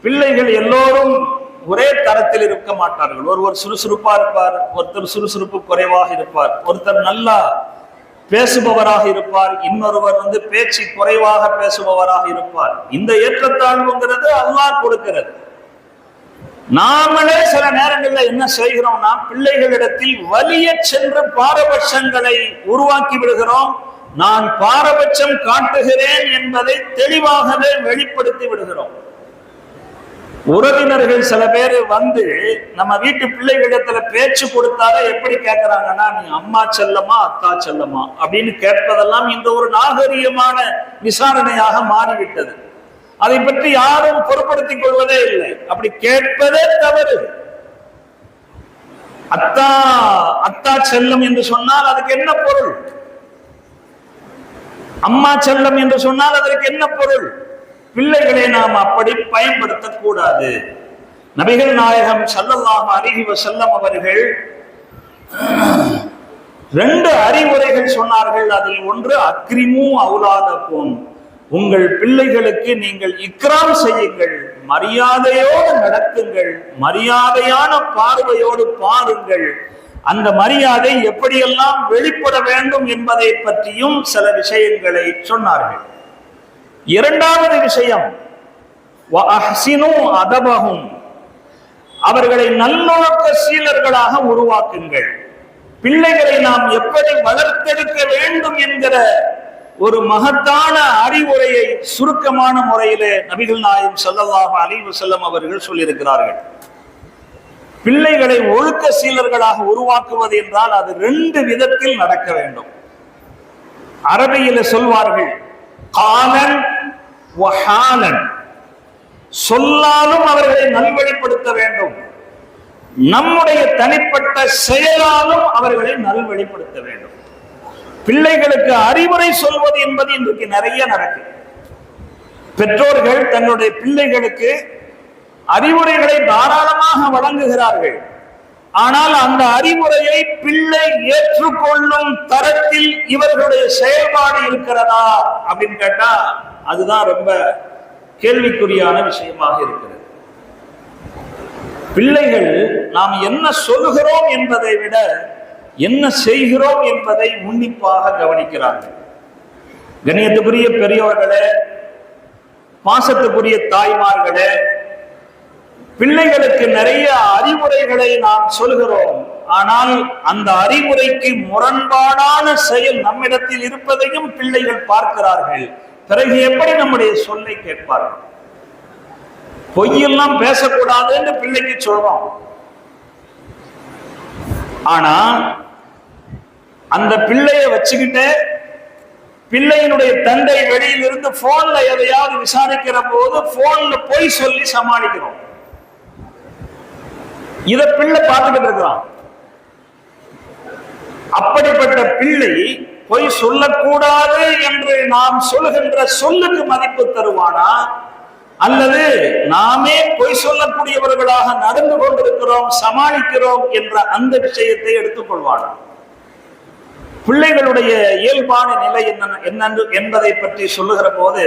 பிள்ளைகள் எல்லோரும் ஒரே தரத்தில் இருக்க மாட்டார்கள். ஒருவர் சுறுசுறுப்பா இருப்பார், ஒருத்தர் சுறுசுறுப்பு குறைவாக இருப்பார், ஒருத்தர் நல்லா பேசுபவராக இருப்பார், இன்னொருவர் பேச்சு குறைவாக பேசுபவராக இருப்பார். இந்த ஏற்றத்தாழ்வுங்கிறது அல்லாஹ் கொடுக்கிறது. நாமளே சில நேரங்களில் என்ன செய்கிறோம்னா, பிள்ளைகளிடத்தில் வலிய சென்று பாரபட்சங்களை உருவாக்கி விடுகிறோம். நான் பாரபட்சம் காட்டுகிறேன் என்பதை தெளிவாகவே வெளிப்படுத்தி விடுகிறோம். உறவினர்கள் சில பேர் நம்ம வீட்டு பிள்ளைகளிடத்துல பேச்சு கொடுத்தாலே எப்படி கேட்கிறாங்கன்னா, நீ அம்மா செல்லமா அத்தா செல்லமா அப்படின்னு கேட்பதெல்லாம் இந்த ஒரு நாகரீகமான விசாரணையாக மாறிவிட்டது. அதை பற்றி யாரும் பொருட்படுத்திக் கொள்வதே இல்லை. அப்படி கேட்பதே தவறு. அத்தா அத்தா செல்லம் என்று சொன்னால் அதுக்கு என்ன பொருள்? அம்மா செல்லம் என்று சொன்னால் அதற்கு என்ன பொருள்? பிள்ளைகளை நாம் அப்படி பயன்படுத்தக்கூடாது. நபிகள் நாயகம் ஸல்லல்லாஹு அலைஹி வஸல்லம் அவர்கள் 2 அறிவுரைகள் சொன்னார்கள். அதில் ஒன்று, அக்ரிமு அவுலாதக்கும், உங்கள் பிள்ளைகளுக்கு நீங்கள் இக்ராம் செய்யுங்கள், மரியாதையோடு நடத்துங்கள், மரியாதையான பார்வையோடு பாருங்கள். அந்த மரியாதை எப்படியெல்லாம் வெளிப்பட வேண்டும் என்பதை பற்றியும் சில விஷயங்களை சொன்னார்கள். 2வது விஷயம், வஅஹ்சினு அதபஹும், அவர்களை நல்லொழுக்க சீலர்களாக உருவாக்குங்கள். பிள்ளைகளை நாம் எப்படி வளர்த்தெடுக்க வேண்டும் என்கிற ஒரு மகத்தான அறிவுரையை சுருக்கமான முறையிலே நபிகள் நாயகம் ஸல்லல்லாஹு அலைஹி வஸல்லம் அவர்கள் சொல்லியிருக்கிறார்கள். பிள்ளைகளை ஒழுக்க சீலர்களாக உருவாக்குவது என்றால் அது 2 விதத்தில் நடக்க வேண்டும். அரபியில சொல்வார்கள், காலன் வஹாலன், சொல்லாலும் அவர்களை நல்வழிப்படுத்த வேண்டும், நம்முடைய தனிப்பட்ட செயலாலும் அவர்களை நல்வழிப்படுத்த வேண்டும். பிள்ளைகளுக்கு அறிவுரை சொல்வது என்பது இன்றைக்கு நிறைய நடக்கு. பெற்றோர்கள் தன்னுடைய பிள்ளைகளுக்கு அறிவுரைகளை தாராளமாக வழங்குகிறார்கள். ஆனால் அந்த அறிவுரையை பிள்ளை ஏற்றுக்கொள்ளும் தரத்தில் இவர்களுடைய செயல்பாடு இருக்கிறதா அப்படின்னு கேட்டா அதுதான் ரொம்ப கேள்விக்குறியான விஷயமாக இருக்கிறது. பிள்ளைகள் நாம் என்ன சொல்லுகிறோம் என்பதை விட என்ன செய்கிறோம் என்பதை உன்னிப்பாக கவனிக்கிறார்கள். கண்ணியத்துக்குரிய பெரியவர்களே, பாசத்துக்குரிய தாய்மார்களே, பிள்ளைகளுக்கு நிறைய அறிவுரைகளை நாம் சொல்கிறோம். ஆனால் அந்த அறிவுரைக்கு முரண்பாடான செயல் நம்மிடத்தில் இருப்பதையும் பிள்ளைகள் பார்க்கிறார்கள். பிறகு எப்படி நம்முடைய சொல்லை கேட்பார்கள்? பொய்யெல்லாம் பேசக்கூடாதுன்னு பிள்ளைக்கு சொல்றோம். ஆனா அந்த பிள்ளைய வச்சுக்கிட்டு பிள்ளையினுடைய தந்தை வெளியிலிருந்து போன்ல எதையாவது விசாரிக்கிற போது போன்ல பொய் சொல்லி சமாளிக்கிறோம். இத பிள்ளை பார்த்துக்கிட்டு இருக்கிறான். அப்படிப்பட்ட பிள்ளை பொய் சொல்லக்கூடாது என்று நாம் சொல்லுகின்ற சொல்லுக்கு மதிப்பு தருவானா, அல்லது நாமே பொய் சொல்லக்கூடியவர்களாக நடந்து கொண்டிருக்கிறோம், சமாளிக்கிறோம் என்ற அந்த விஷயத்தை எடுத்துக்கொள்வானா? பிள்ளைகளுடைய இயல்பான நிலை என்ன என்பதை பற்றி சொல்லுகிற போது,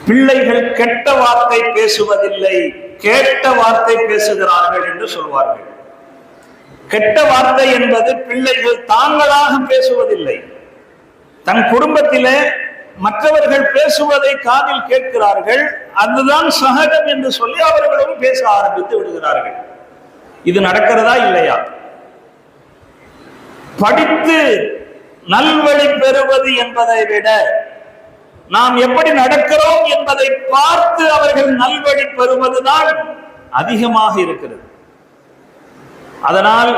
பிள்ளைகள் கெட்ட வார்த்தை பேசுவதில்லை, கேட்ட வார்த்தை பேசுகிறார்கள் என்று சொல்வார்கள். கெட்ட வார்த்தை என்பது பிள்ளைகள் தாங்களாக பேசுவதில்லை, தன் குடும்பத்திலே மற்றவர்கள் பேசுவதை காதில் கேட்கிறார்கள், அதுதான் சகஜம் என்று சொல்லி அவர்களும் பேச ஆரம்பித்து விடுகிறார்கள். இது நடக்கிறதா இல்லையா? படித்து நல்வழி பெறுவது என்பதை விட நாம் எப்படி நடக்கிறோம் என்பதை பார்த்து அவர்கள் நல்வழி பெறுவதுதான் அதிகமாக இருக்கிறது. அதனால்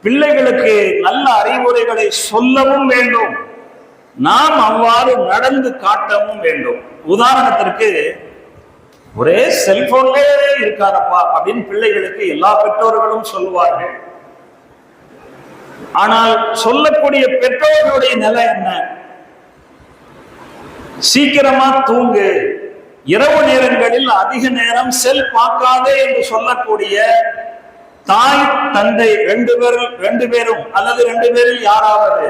பிள்ளைகளுக்கு நல்ல அறிவுரைகளை சொல்லவும் வேண்டும், நாம் அவ்வாறு நடந்து காட்டவும் வேண்டும். உதாரணத்திற்கு, ஒரே செல்போன்லே இருக்காதப்பா அப்படின்னு பிள்ளைகளுக்கு எல்லா பெற்றோர்களும் சொல்லுவார்கள். ஆனால் சொல்லக்கூடிய பெற்றோர்களுடைய நிலை என்ன? சீக்கிரமா தூங்கு, இரவு நேரங்களில் அதிக நேரம் செல் பார்க்காதே என்று சொல்லக்கூடிய தாய் தந்தை ரெண்டு பேரும் அல்லது ரெண்டு பேரில் யாராவது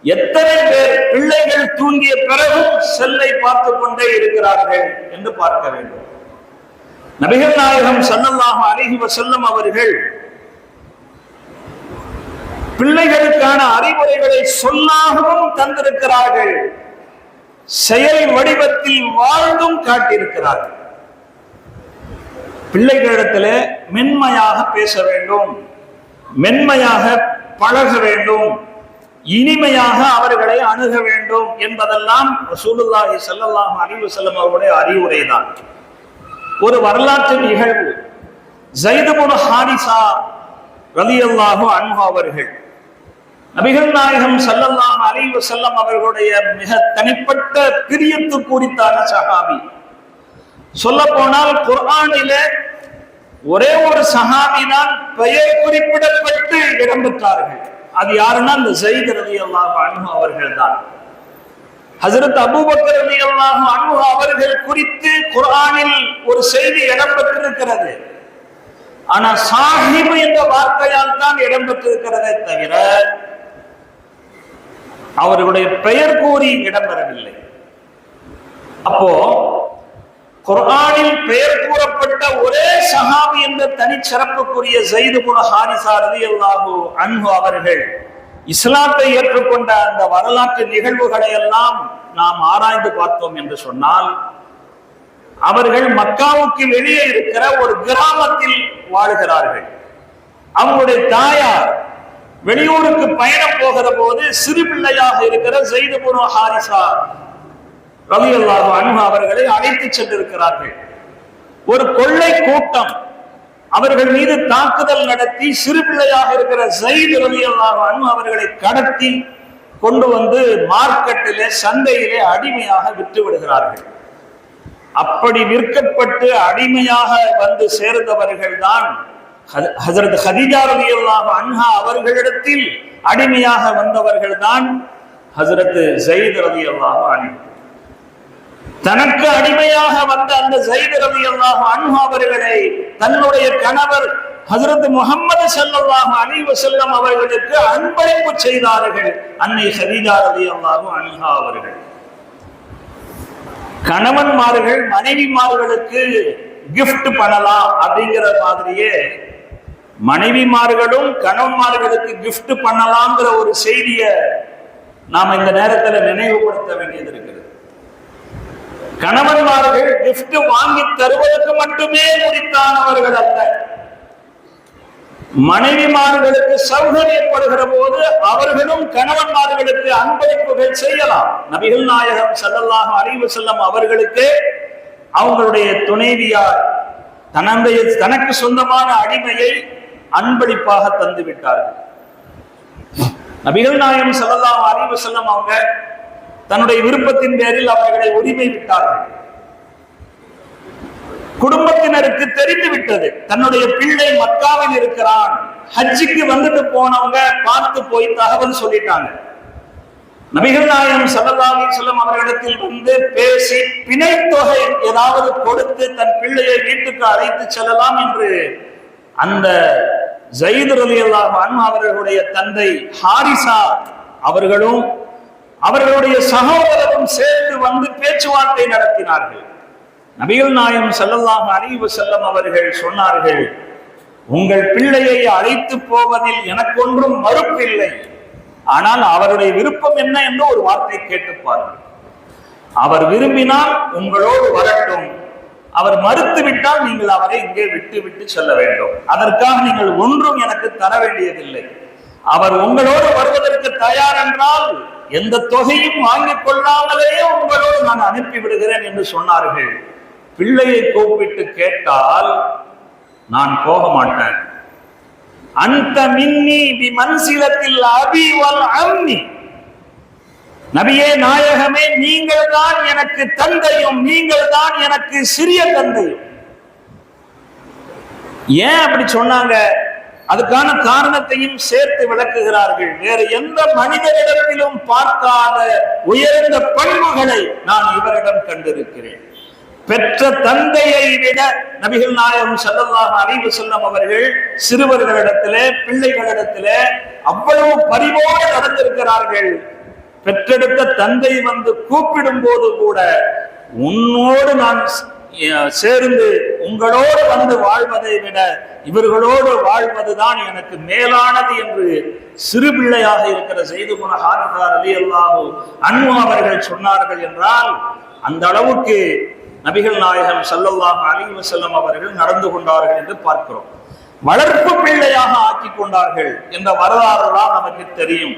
எத்தனை பேர் பிள்ளைகள் தூங்கிய பிறகும் செல்லை பார்த்து கொண்டே இருக்கிறார்கள் என்று பார்க்க வேண்டும். நபிகள் நாயகம் ஸல்லல்லாஹு அலைஹி வஸல்லம் அவர்கள் பிள்ளைகளுக்கான அறிவுரைகளை சொல்லாகவும் தந்திருக்கிறார்கள், செயல் வடிவத்தில் வாழ்ந்தும் காட்டியிருக்கிறார்கள். பிள்ளைகளிடத்தில் மென்மையாக பேச வேண்டும், மென்மையாக பழக வேண்டும், இனிமையாக அவர்களை அணுக வேண்டும் என்பதெல்லாம் ரசூலுல்லாஹி ஸல்லல்லாஹு அலைஹி வஸல்லம் அவருடைய அறிவுரை தான். ஒரு வரலாற்று நிகழ்வு, ஸைத் இப்னு ஹாரிஸா ரலியல்லாஹு அன்ஹு அவர்கள் நபிகள் நாயகம் ஸல்லல்லாஹு அலைஹி வஸல்லம் அவர்களுடைய மிக தனிப்பட்ட பிரியத்துக்குரித்தான சஹாபி. சொல்ல போனால் குர்ஆனிலே ஒரே ஒரு சஹாபி தான் பெயர் குறிப்பிடப்பட்டு இடம்பெற்றார்கள். அது யாருன்னா அந்த ஸைத் ரலியல்லாஹு அன்ஹு அவர்கள் தான். ஹஜ்ரத் அபூபக்கர் ரலியல்லாஹு அன்ஹு அவர்கள் குறித்து குர்ஆனில் ஒரு செய்தி இடம்பெற்றிருக்கிறது. ஆனா சாஹிப் என்ற வார்த்தையால் தான் இடம்பெற்றிருக்கிறதே தவிர அவர்களுடைய பெயர் கூறி இடம்பெறவில்லை. அப்போ குர்ஆனில் பெயர் கூறப்பட்ட ஒரே சஹாபி என்ற தனிச்சிறப்புக்குரிய ஸைத் இப்னு ஹாரிஸா ரலியல்லாஹு அன்ஹு அவர்கள் இஸ்லாத்தை ஏற்றுக்கொண்ட அந்த வரலாற்று நிகழ்வுகளை எல்லாம் நாம் ஆராய்ந்து பார்த்தோம் என்று சொன்னால், அவர்கள் மக்காவுக்கு வெளியே இருக்கிற ஒரு கிராமத்தில் வாழ்கிறார்கள். அவங்களுடைய தாயார் வெளியூருக்கு பயணம் போகிற போது சிறு பிள்ளையாக இருக்கிற ஸைத் இப்னு ஹாரிஸா ரலியல்லாஹு அன்ஹு அவர்களை அழைத்து சென்றிருக்கிறார்கள். ஒரு கொள்ளை கூட்டம் அவர்கள் மீது தாக்குதல் நடத்தி சிறு பிள்ளையாக இருக்கிற ஸைத் ரலியல்லாஹு அன்ஹு அவர்களை கடத்தி கொண்டு வந்து மார்க்கெட்டிலே சந்தையிலே அடிமையாக விற்று விடுகிறார்கள். அப்படி விற்கப்பட்டு அடிமையாக வந்து சேர்ந்தவர்கள் தான் ஹஜ்ரத் கதீஜா ரலியல்லாஹு அன்ஹா அவர்களிடத்தில் அடிமையாக வந்தவர்கள் தான் ஹஜ்ரத் ஸைத் ரலியல்லாஹு அன்ஹு. தனக்கு அடிமையாக வந்த அந்த ஸைத் ரலியல்லாஹு அன்ஹு அவர்களை தன்னுடைய கணவர் ஹஜ்ரத் முஹம்மது ஸல்லல்லாஹு அலைஹி வஸல்லம் அவர்களுக்கு அன்பளிப்பு செய்தார்கள். அன்னை கதீஜா ரலியல்லாஹு அன்ஹா அவர்கள். கணவன்மார்கள் மனைவிமார்களுக்கு கிஃப்ட் பண்ணலாம் அப்படிங்கிற மாதிரியே மனைவிமார்களும் கணவன்மார்களுக்கு கிஃப்ட் பண்ணலாம்ங்கிற ஒரு செய்தியை நாம் இந்த நேரத்தில் நினைவுபடுத்த வேண்டியது இருக்கிறது. கணவன்மார்கள் gift வாங்கி தருவதற்கு மட்டுமே முடித்தானவர்கள் அல்ல. மனைவிமார்களுக்கு சௌகரியப்படுகிற போது அவர்களும் கணவன்மார்களுக்கு அன்பளிப்புகள் செய்யலாம். நபிகள் நாயகம் ஸல்லல்லாஹு அலைஹி வஸல்லம் அவர்களுக்கு அவங்களுடைய துணைவியார் தனக்கு சொந்தமான அடிமையை அன்பளிப்பாக தந்து விட்டார்கள். நபிகள் நாயகம் ஸல்லல்லாஹு அலைஹி வஸல்லம் அவங்க தன்னுடைய விருப்பத்தின் பேரில் அவர்களை உரிமை விட்டார்கள். குடும்பத்தினருக்கு தெரிந்து விட்டது தன்னுடைய பிள்ளை மக்காவில் இருக்கிறான். ஹஜ்ஜுக்கு வந்துட்டு போனவங்க பார்த்து போய் தகவல் சொல்லிட்டாங்க. நபிகள் நாயகம் ஸல்லல்லாஹு அலைஹி வஸல்லம் அவர்களிடத்தில் வந்து பேசி பிணைத்தொகை ஏதாவது கொடுத்து தன் பிள்ளையை வீட்டுக்கு அழைத்து செல்லலாம் என்று அந்த ஸைத் ரலியல்லாஹு அன்ஹு அவர்களுடைய தந்தை ஹாரிசா அவர்களும் அவர்களுடைய சகோதரரும் சேர்ந்து வந்து பேச்சுவார்த்தை நடத்தினார்கள். நபிகள் நாயகம் ஸல்லல்லாஹு அலைஹி வஸல்லம் அவர்கள் சொன்னார்கள், உங்கள் பிள்ளையை அழைத்து போவதில் எனக்கு ஒன்றும் மறுப்பில்லை, ஆனால் அவருடைய விருப்பம் என்ன என்று ஒரு வார்த்தை கேட்டு பாருங்கள். அவர் விரும்பினால் உங்களோடு வரட்டும், அவர் மறுத்து விட்டால் நீங்கள் அவரை இங்கே விட்டு செல்ல வேண்டும். அதற்காக நீங்கள் ஒன்றும் எனக்கு தர வேண்டியதில்லை. அவர் உங்களோடு வருவதற்கு தயார் என்றால் எந்த தொகையும் வாங்கிக் கொள்ளாமலேயே உங்களோடு நான் அனுப்பி விடுகிறேன் என்று சொன்னார்கள். பிள்ளையை கூப்பிட்டு கேட்டால் நான் போக மாட்டேன். அந்த மின்னி பிமன்சிலத்தில் அபி வல் அம்மி, நபியே நாயகமே, நீங்கள் தான் எனக்கு தந்தையும் நீங்கள் தான் எனக்கு சிறிய தந்தையும். ஏன் அப்படி சொன்னாங்க? அதுக்கான காரணத்தையும் சேர்த்து விளக்குகிறார்கள். வேறு எந்த மனிதரிடத்திலும் பார்க்காத உயர்ந்த பண்புகளை நான் இவரிடம் கண்டிருக்கிறேன். பெற்ற தந்தையை விட நபிகள் நாயகம் ஸல்லல்லாஹு அலைஹி வஸல்லம் அவர்கள் சிறுவர்களிடத்திலே பிள்ளைகளிடத்திலே அவ்வளவு பரிவோடு நடந்திருக்கிறார்கள். பெற்றெடுத்த தந்தை வந்து கூப்பிடும் போது கூட உன்னோடு நான் சேர்ந்து உங்களோடு வந்து வாழ்வதை விட இவர்களோடு வாழ்வதுதான் எனக்கு மேலானது என்று சிறு பிள்ளையாக இருக்கிற ஸைத் இப்னு ஹாரிஸா ரலியல்லாஹு அன்ஹு அவர்கள் சொன்னார்கள் என்றால் அந்த அளவுக்கு நபிகள் நாயகம் ஸல்லல்லாஹு அலைஹி வஸல்லம் அவர்கள் நடந்து கொண்டார்கள் என்று பார்க்கிறோம். வளர்ப்பு பிள்ளையாக ஆக்கி கொண்டார்கள் என்ற வரலாறுலாம் நமக்கு தெரியும்.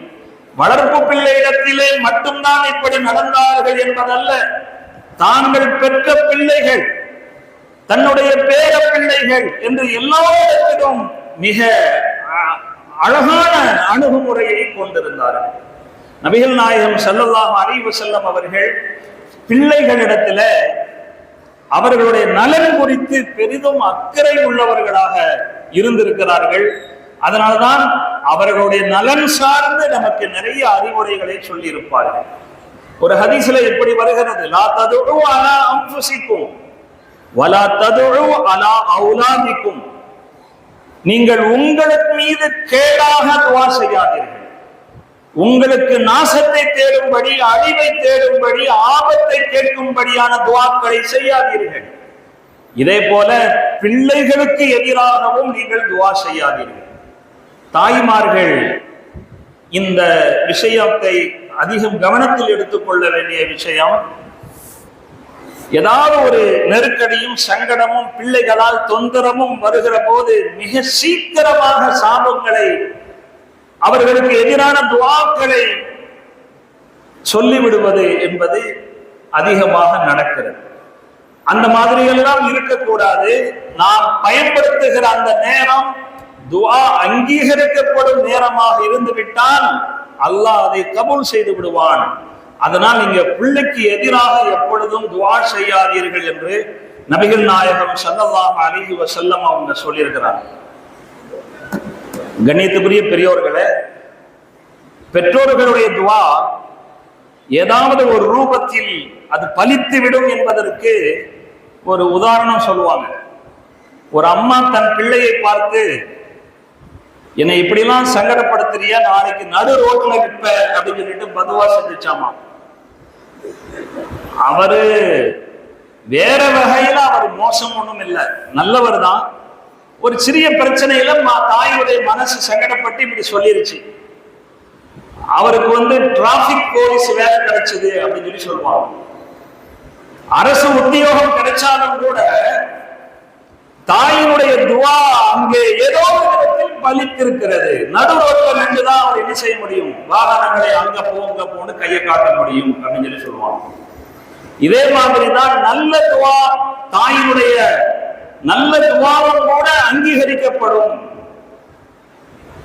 வளர்ப்பு பிள்ளையிடத்திலே மட்டும்தான் இப்படி நடந்தார்கள் என்பதல்ல, தாங்கள் பெற்ற பிள்ளைகள் தன்னுடைய பேர பிள்ளைகள் என்று எல்லாரிடத்திலும் மிக அழகான அணுகுமுறையை கொண்டிருந்தார்கள். நபிகள் நாயகம் ஸல்லல்லாஹு அலைஹி வஸல்லம் அவர்கள் பிள்ளைகளிடத்துல அவர்களுடைய நலன் குறித்து பெரிதும் அக்கறை உள்ளவர்களாக இருந்திருக்கிறார்கள். அதனால்தான் அவர்களுடைய நலன் சார்ந்து நமக்கு நிறைய அறிவுரைகளை சொல்லி இருப்பார்கள். ஒரு ஹதீஸ்ல எப்படி வருகிறது, லா ததுஉ அலா அன்ஃபுசிக்கும் வலா ததுஉ அலா அவுலாதிக்கும், நீங்கள் உங்களுக்கு மீது கேடாக துஆ செய்யாதீர்கள், உங்களுக்கு நாசத்தை தேடும்படி அழிவை தேடும்படி ஆபத்தை கேட்கும்படியான துஆக்களை செய்யாதீர்கள். இதே போல பிள்ளைகளுக்கு எதிராகவும் நீங்கள் துஆ செய்யாதீர்கள். தாய்மார்கள் இந்த விஷயத்தை அதிகம் கவனத்தில் எடுத்துக்கொள்ள வேண்டிய விஷயம். ஏதாவது ஒரு நெருக்கடியும் சங்கடமும் பிள்ளைகளால் தொந்தரவும் வருகிற போது மிக சீக்கிரமாக சாபங்களை அவர்களுக்கு எதிரான துஆக்களை சொல்லிவிடுவது என்பது அதிகமாக நடக்கிறது. அந்த மாதிரி எல்லாம் இருக்கக்கூடாது. நாம் பயன்படுத்துகிற அந்த நேரம் துஆ அங்கீகரிக்கப்படும் நேரமாக இருந்து விட்டால் அல்லாஹ் அதை கபூல் செய்து விடுவான். அதனால் நீங்க பிள்ளைக்கு எதிராக எப்பொழுதும் துஆ செய்யாதீர்கள் என்று நபிகள் நாயகம் ஸல்லல்லாஹு அலைஹி வஸல்லம் அவங்க சொல்லியிருக்கிறாங்க. கண்ணியத்துக்குரிய பெரியோர்களே, பெற்றோர்களுடைய துஆ ஏதாவது ஒரு ரூபத்தில் அது பலித்து விடும் என்பதற்கு ஒரு உதாரணம் சொல்லுவாங்க. ஒரு அம்மா தன் பிள்ளையை பார்த்து, என்னை இப்படிலாம் சங்கடப்படுத்துறியா, நாளைக்கு நடு ரோட்ல நிற்ப அப்படின்னு சொல்லிட்டு பதுவா செஞ்சுச்சாமா. அவரு வேற வகையில அவர் மோசம் ஒண்ணும் இல்லை, நல்லவர் தான். ஒரு சிறிய பிரச்சனையில தாயுடைய மனசு சங்கடப்பட்டு இப்படி சொல்லிருச்சு. அவருக்கு டிராபிக் போலீஸ் வேலை கிடைச்சது அப்படின்னு சொல்லி சொல்லுவாங்க. அரசு உத்தியோகம் கிடைச்சாலும் கூட தாயினுடைய துவா அங்கே ஏதோ ஒரு விதத்தில் பலித்திருக்கிறது. நடு ரோட்ல நின்றுதான் அவர் என்ன செய்ய முடியும்? வாகனங்களை அங்க போன்னு கையை காட்ட முடியும் அப்படின்னு சொல்லி சொல்லுவாங்க. இதே மாதிரிதான் நல்ல துவா, தாயினுடைய நல்ல துவாவும் கூட அங்கீகரிக்கப்படும்.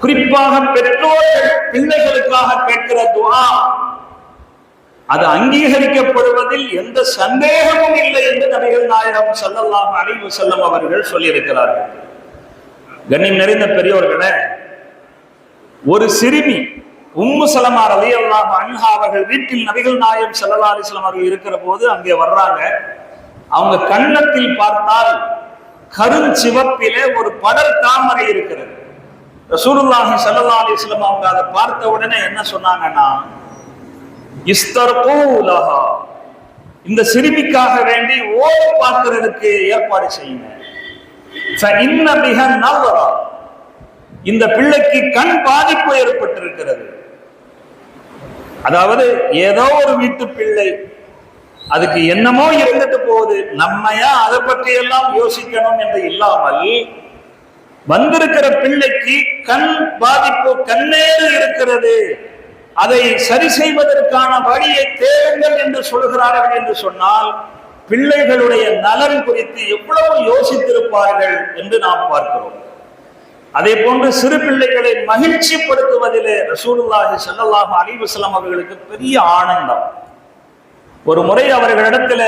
குறிப்பாக பெற்றோர்கள் பிள்ளைகளுக்காக கேட்கிற துவா அது அங்கீகரிக்கப்படுவதில் எந்த சந்தேகமும் இல்லை என்று நபிகள் நாயகம் ஸல்லல்லாஹு அலைஹி வஸல்லம் அவர்கள் சொல்லியிருக்கிறார்கள். கண்ணியம் நிறைந்த பெரியோர்களே, ஒரு சிறுமி உம்மு சலமா ரலியல்லாஹு அன்ஹா அவர்கள் வீட்டில் நபிகள் நாயகம் ஸல்லல்லாஹு அலைஹி வஸல்லம் அவர்கள் இருக்கிற போது அங்கே வர்றாங்க. அவங்க கன்னத்தில் பார்த்தால் கருஞ்சிவப்பிலே ஒரு படர் தாமரை இருக்கிறது. ரசூலுல்லாஹி ஸல்லல்லாஹு அலைஹி வஸல்லம் அவங்க அதை பார்த்த உடனே என்ன சொன்னாங்கன்னா, இஸ்தர்கூலஹா, இந்த சிறுமிக்காக வேண்டி ஓடு பார்க்கிறதுக்கு ஏற்பாடு செய்யுங்க. ஃபஇன்ன பிஹ நஸரா, இந்த பிள்ளைக்கு கண் பாதிப்பு ஏற்பட்டிருக்கிறது. அதாவது ஏதோ ஒரு வீட்டு பிள்ளை, அதுக்கு என்னமோ இருந்துட்டு போகுது, நம்மையா அதை பற்றி எல்லாம் யோசிக்கணும் என்று இல்லாமல் வந்திருக்கிற பிள்ளைக்கு கண் பாதிப்பு, கண்ணேறு இருக்கிறது, அதை சரி செய்வதற்கான வழியை தேடுங்கள் என்று சொல்கிறார்கள் என்று சொன்னால் பிள்ளைகளுடைய நலன் குறித்து எவ்வளவு யோசித்திருப்பார்கள் என்று நாம் பார்க்கிறோம். அதே போன்று சிறு பிள்ளைகளை மகிழ்ச்சிப்படுத்துவதிலே ரசூலுல்லாஹி ஸல்லல்லாஹு அலைஹி வஸல்லம் அவர்களுக்கு பெரிய ஆனந்தம். ஒரு முறை அவர்களிடத்துல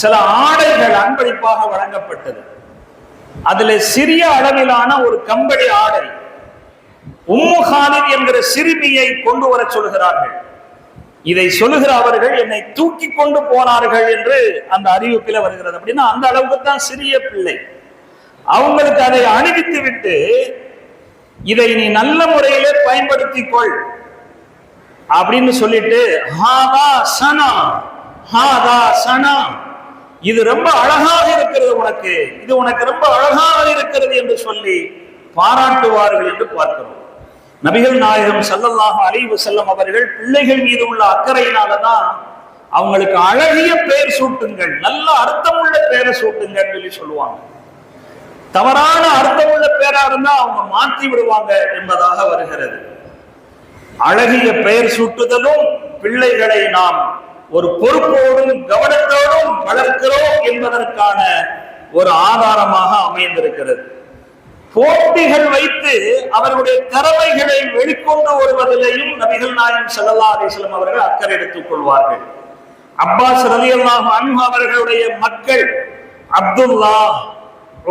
சில ஆடைகள் அன்பளிப்பாக வழங்கப்பட்டது. அதில் சிறிய அளவிலான ஒரு கம்பளி ஆடை உம்மு காலித் என்கிற சிறுமியை கொண்டு வர சொல்கிறார்கள். இதை சொல்லுகிற அவர்கள் என்னை தூக்கி கொண்டு போனார்கள் என்று அந்த அறிவிப்பில் வருகிறது. அப்படின்னா அந்த அளவுக்கு தான் சிறிய பிள்ளை. அவங்களுக்கு அதை அணிவித்து விட்டு இதை நீ நல்ல முறையிலே பயன்படுத்திக் கொள் அப்படின்னு சொல்லிட்டு ஹாதா சனா, ஹாதா சனா, இது ரொம்ப அழகாக இருக்கிறது, உனக்கு இது உனக்கு ரொம்ப அழகாக இருக்கிறது என்று சொல்லி பாராட்டுவார்கள் என்று பார்க்கிறோம். நபிகள் நாயகம் ஸல்லல்லாஹு அலைஹி வஸல்லம் அவர்கள் பிள்ளைகள் மீது உள்ள அக்கறையினாலதான் அவங்களுக்கு அழகிய பெயர் சூட்டுங்கள், நல்ல அர்த்தமுள்ள பெயரை சூட்டுங்கள் சொல்லி சொல்லுவாங்க. தவறான அர்த்தமுள்ள பெயரா இருந்தா அவங்க மாற்றி விடுவாங்க என்பதாக வருகிறது. அழகிய பெயர் சூட்டுதலும் பிள்ளைகளை நாம் ஒரு பொறுப்போடும் கவனத்தோடும் வளர்க்கிறோம் என்பதற்கான ஒரு ஆதாரமாக அமைந்திருக்கிறது. போட்டிகள் வைத்து அவர்களுடைய திறமைகளை வெளிக்கொண்டு வருவதிலேயும் நபிகள் நாயகம் ஸல்லல்லாஹு அலைஹி வஸல்லம் அவர்கள் அக்கறை எடுத்துக் கொள்வார்கள். அப்பாஸ் ரலியல்லாஹு அன்ஹு அவர்களுடைய மக்கள் அப்துல்லா,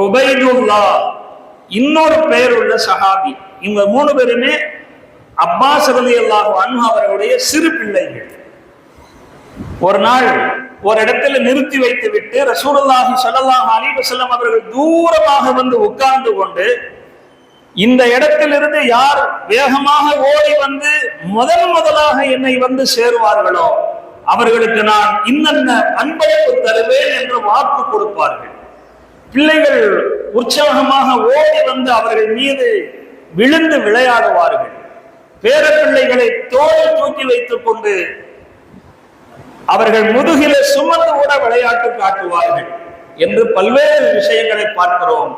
உபைதுல்லா, இன்னொரு பெயர் உள்ள சஹாபி, இவங்க 3 பேருமே அப்பாஸ் ரலியல்லாஹு அன்ஹு அவர்களுடைய சிறு பிள்ளைகள். ஒரு நாள் ஒரு இடத்துல நிறுத்தி வைத்து விட்டு ரசூலுல்லாஹி ஸல்லல்லாஹு அலைஹி வஸல்லம் அவர்கள் தூரமாக வந்து உட்கார்ந்து கொண்டு, இந்த இடத்திலிருந்து யார் வேகமாக ஓடி வந்து முதலாக என்னை வந்து சேருவார்களோ அவர்களுக்கு நான் இன்னென்ன அன்பளிப்பு தருவேன் என்று வாக்கு கொடுப்பார்கள். பிள்ளைகள் உற்சாகமாக ஓடி வந்து அவர்கள் மீது விழுந்து விளையாடுவார்கள். பேர பிள்ளைகளை தோளில் தூக்கி வைத்துக் கொண்டு அவர்கள் முதுகிலே சுமந்து கூட விளையாட்டு காட்டுவார்கள் என்று பல்வேறு விஷயங்களை பார்க்கிறோம்.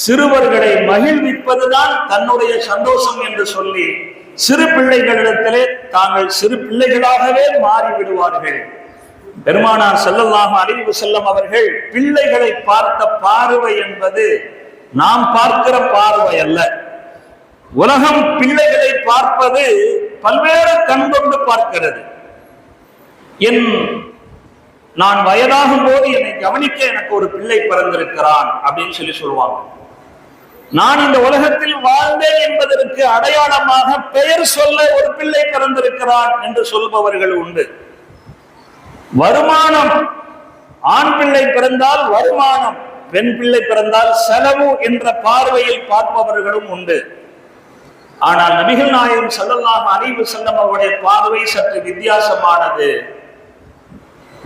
சிறுவர்களை மகிழ்விப்பதுதான் தன்னுடைய சந்தோஷம் என்று சொல்லி சிறு பிள்ளைகளிடத்திலே தாங்கள் சிறு பிள்ளைகளாகவே மாறிவிடுவார்கள். பெருமானார் ஸல்லல்லாஹு அலைஹி வஸல்லம் அவர்கள் பிள்ளைகளை பார்த்த பார்வை என்பது நாம் பார்க்கிற பார்வை அல்ல. உலகம் பிள்ளைகளை பார்ப்பது பல்வேறு கண் கொண்டு பார்க்கிறது. நான் வயதாகும் போது என்னை கவனிக்க எனக்கு ஒரு பிள்ளை பிறந்திருக்கிறான் அப்படின்னு சொல்லி சொல்லுவாங்க. நான் இந்த உலகத்தில் வாழ்ந்தேன் என்பதற்கு அடையாளமாக பெயர் சொல்ல ஒரு பிள்ளை பிறந்திருக்கிறான் என்று சொல்பவர்கள் உண்டு. வருமானம், ஆண் பிள்ளை பிறந்தால் வருமானம், பெண் பிள்ளை பிறந்தால் செலவு என்ற பார்வையில் பார்ப்பவர்களும் உண்டு. ஆனால் நபிகள் நாயகம் ஸல்லல்லாஹு அலைஹி வஸல்லம் அவருடைய பார்வை சற்று வித்தியாசமானது.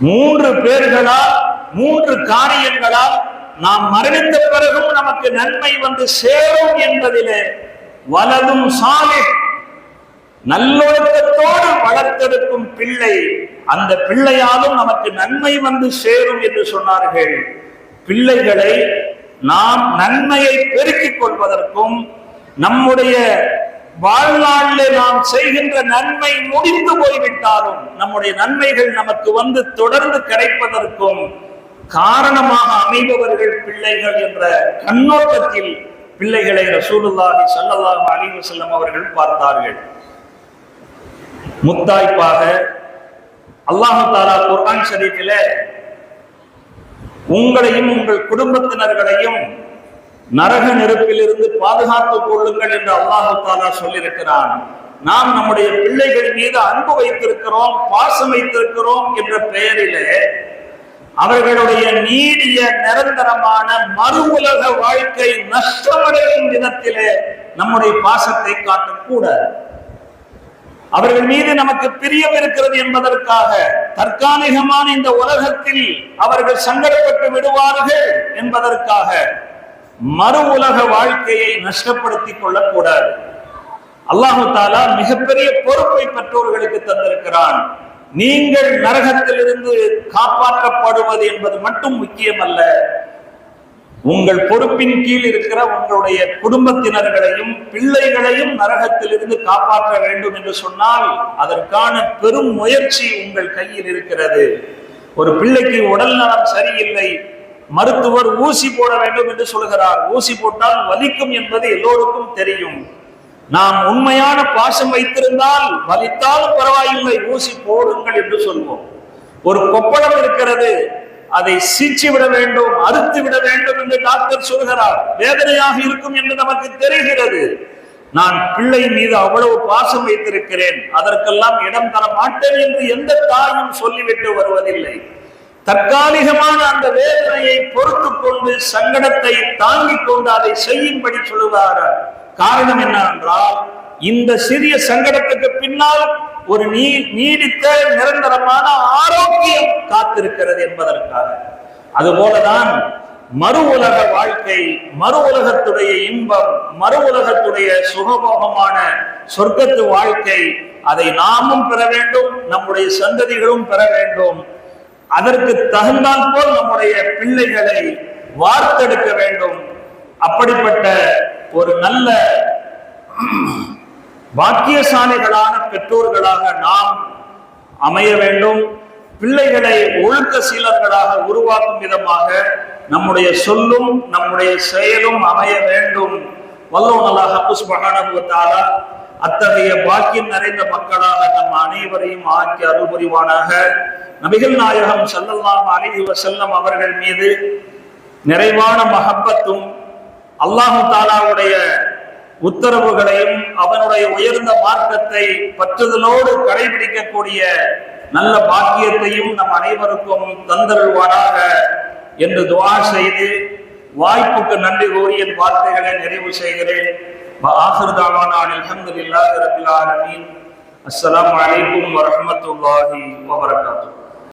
3 பேர்களால் 3 காரியங்களால் நாம் மரணித்த பிறகும் நமக்கு நன்மை வந்து சேரும் என்பதிலே வலதும் சாலிஹ், நல்லொழுக்கத்தோடு வளர்த்தெடுக்கும் பிள்ளை, அந்த பிள்ளையாலும் நமக்கு நன்மை வந்து சேரும் என்று சொன்னார்கள். பிள்ளைகளை நாம் நன்மையை பெருக்கிக் கொள்வதற்கும், நம்முடைய வாழ்நாளில் நாம் செய்கின்ற நன்மை முடிந்து போய்விட்டாலும் நம்முடைய நன்மைகள் நமக்கு வந்து தொடர்ந்து கிடைப்பதற்கும் காரணமாக அமைபவர்கள் பிள்ளைகள் என்ற கண்ணோட்டத்தில் பிள்ளைகளை ரசூலுல்லாஹி ஸல்லல்லாஹு அலைஹி வஸல்லம் அவர்கள் பார்த்தார்கள். முத்தாய்ப்பாக அல்லாஹ் தஆலா குர்ஆன் ஷரீஃபிலே உங்களையும் உங்கள் குடும்பத்தினர்களையும் நரக நெருப்பிலிருந்து பாதுகாத்துக் கொள்ளுங்கள் என்று அல்லாஹ் தஆலா சொல்லியிருக்கிறான். நாம் நம்முடைய பிள்ளைகள் மீது அன்பு வைத்திருக்கிறோம், பாசம் வைத்திருக்கிறோம் என்ற பெயரிலே அவர்களுடைய நீடிய நிரந்தரமான மறு உலக வாழ்க்கை நஷ்டமடையும் விதத்திலே நம்முடைய பாசத்தை காட்டக்கூடாது. அவர்கள் மீது நமக்கு பிரியம் இருக்கிறது என்பதற்காக தற்காலிகமான இந்த உலகத்தில் அவர்கள் சங்கடப்பட்டு விடுவார்கள் என்பதற்காக மறு உலக வாழ்க்கையை நஷ்டப்படுத்திக் கொள்ளக்கூடாது. அல்லாஹு தஆலா மிகப்பெரிய பொறுப்பை பெற்றோர்களுக்கு தந்திருக்கிறான். நீங்கள் நரகத்திலிருந்து காப்பாற்றப்படுவது என்பது மட்டும் முக்கியமல்ல, உங்கள் பொறுப்பின் கீழ் இருக்கிற உங்களுடைய குடும்பத்தினர்களையும் பிள்ளைகளையும் நரகத்திலிருந்து காப்பாற்ற வேண்டும் என்று சொன்னால் அதற்கான பெரும் முயற்சி உங்கள் கையில் இருக்கிறது. ஒரு பிள்ளைக்கு உடல் நலம் சரியில்லை, மருத்துவர் ஊசி போட வேண்டும் என்று சொல்கிறார். ஊசி போட்டால் வலிக்கும் என்பது எல்லோருக்கும் தெரியும். நாம் உண்மையான பாசம் வைத்திருந்தால் வலித்தாலும் பரவாயில்லை, ஊசி போடுங்கள் என்று சொல்வோம். ஒரு கொப்பளம் இருக்கிறது, அதை சீச்சி விட வேண்டும், அறுத்து விட வேண்டும் என்று டாக்டர் சொல்கிறார். வேதனையாக இருக்கும் என்று நமக்கு தெரிகிறது. நான் பிள்ளை மீது அவ்வளவு பாசம் வைத்திருக்கிறேன், அதற்கெல்லாம் இடம் தர மாட்டேன் என்று எந்த தாயும் சொல்லிவிட்டு வருவதில்லை. தற்காலிகமான அந்த வேதனையை பொறுத்து கொண்டு சங்கடத்தை தாங்கிக் கொண்டு அதை செய்யும்படி சொல்லுவார். காரணம் என்னவென்றால், இந்த சிறிய சங்கடத்துக்கு பின்னால் ஒரு நீடித்த நிரந்தரமான ஆரோக்கியம் காத்திருக்கிறது என்பதற்காக. அதுபோலதான் மறு உலக வாழ்க்கை, மறு உலகத்துடைய இன்பம், மறு உலகத்துடைய சுகபோகமான சொர்க்கத்து வாழ்க்கை, அதை நாமும் பெற வேண்டும், நம்முடைய சந்ததிகளும் பெற வேண்டும். அதற்கு தகுந்தால் போல் நம்முடைய பிள்ளைகளை வார்த்தெடுக்க வேண்டும். அப்படிப்பட்ட ஒரு நல்ல பாக்கியசாலிகளான பெற்றோர்களாக நாம் அமைய வேண்டும். பிள்ளைகளை ஒழுக்க சீலர்களாக உருவாக்கும் விதமாக நம்முடைய சொல்லும் நம்முடைய செயலும் அமைய வேண்டும். வல்லோன் அல்லாஹ் சுப்ஹானஹு வ தஆலா அத்தகைய பாக்கியம் நிறைந்த மக்களாக நம் அனைவரையும் ஆக்கி அருள் புரிவானாக. நபிகள் நாயகம் ஸல்லல்லாஹு அலைஹி வஸல்லம் அவர்கள் மீது நிறைவான மஹப்பத்தும் அல்லாஹ் தஆலாவுடைய உத்தரவுகளையும் அவனுடைய உயர்ந்த மார்க்கத்தை பற்றுதலோடு கடைபிடிக்கக்கூடிய நல்ல பாக்கியத்தையும் நம் அனைவருக்கும் தந்தருள்வானாக என்று துஆ செய்து வாய்ப்புக்கு நன்றி கூறி என் வார்த்தைகளை நிறைவு செய்கிறேன். ஆகிர் தஅவானா அல்ஹம்துலில்லாஹி ரப்பில் ஆலமீன். அஸ்ஸலாமு அலைக்கும் வரஹ்மத்துல்லாஹி வபரகாத்துஹு.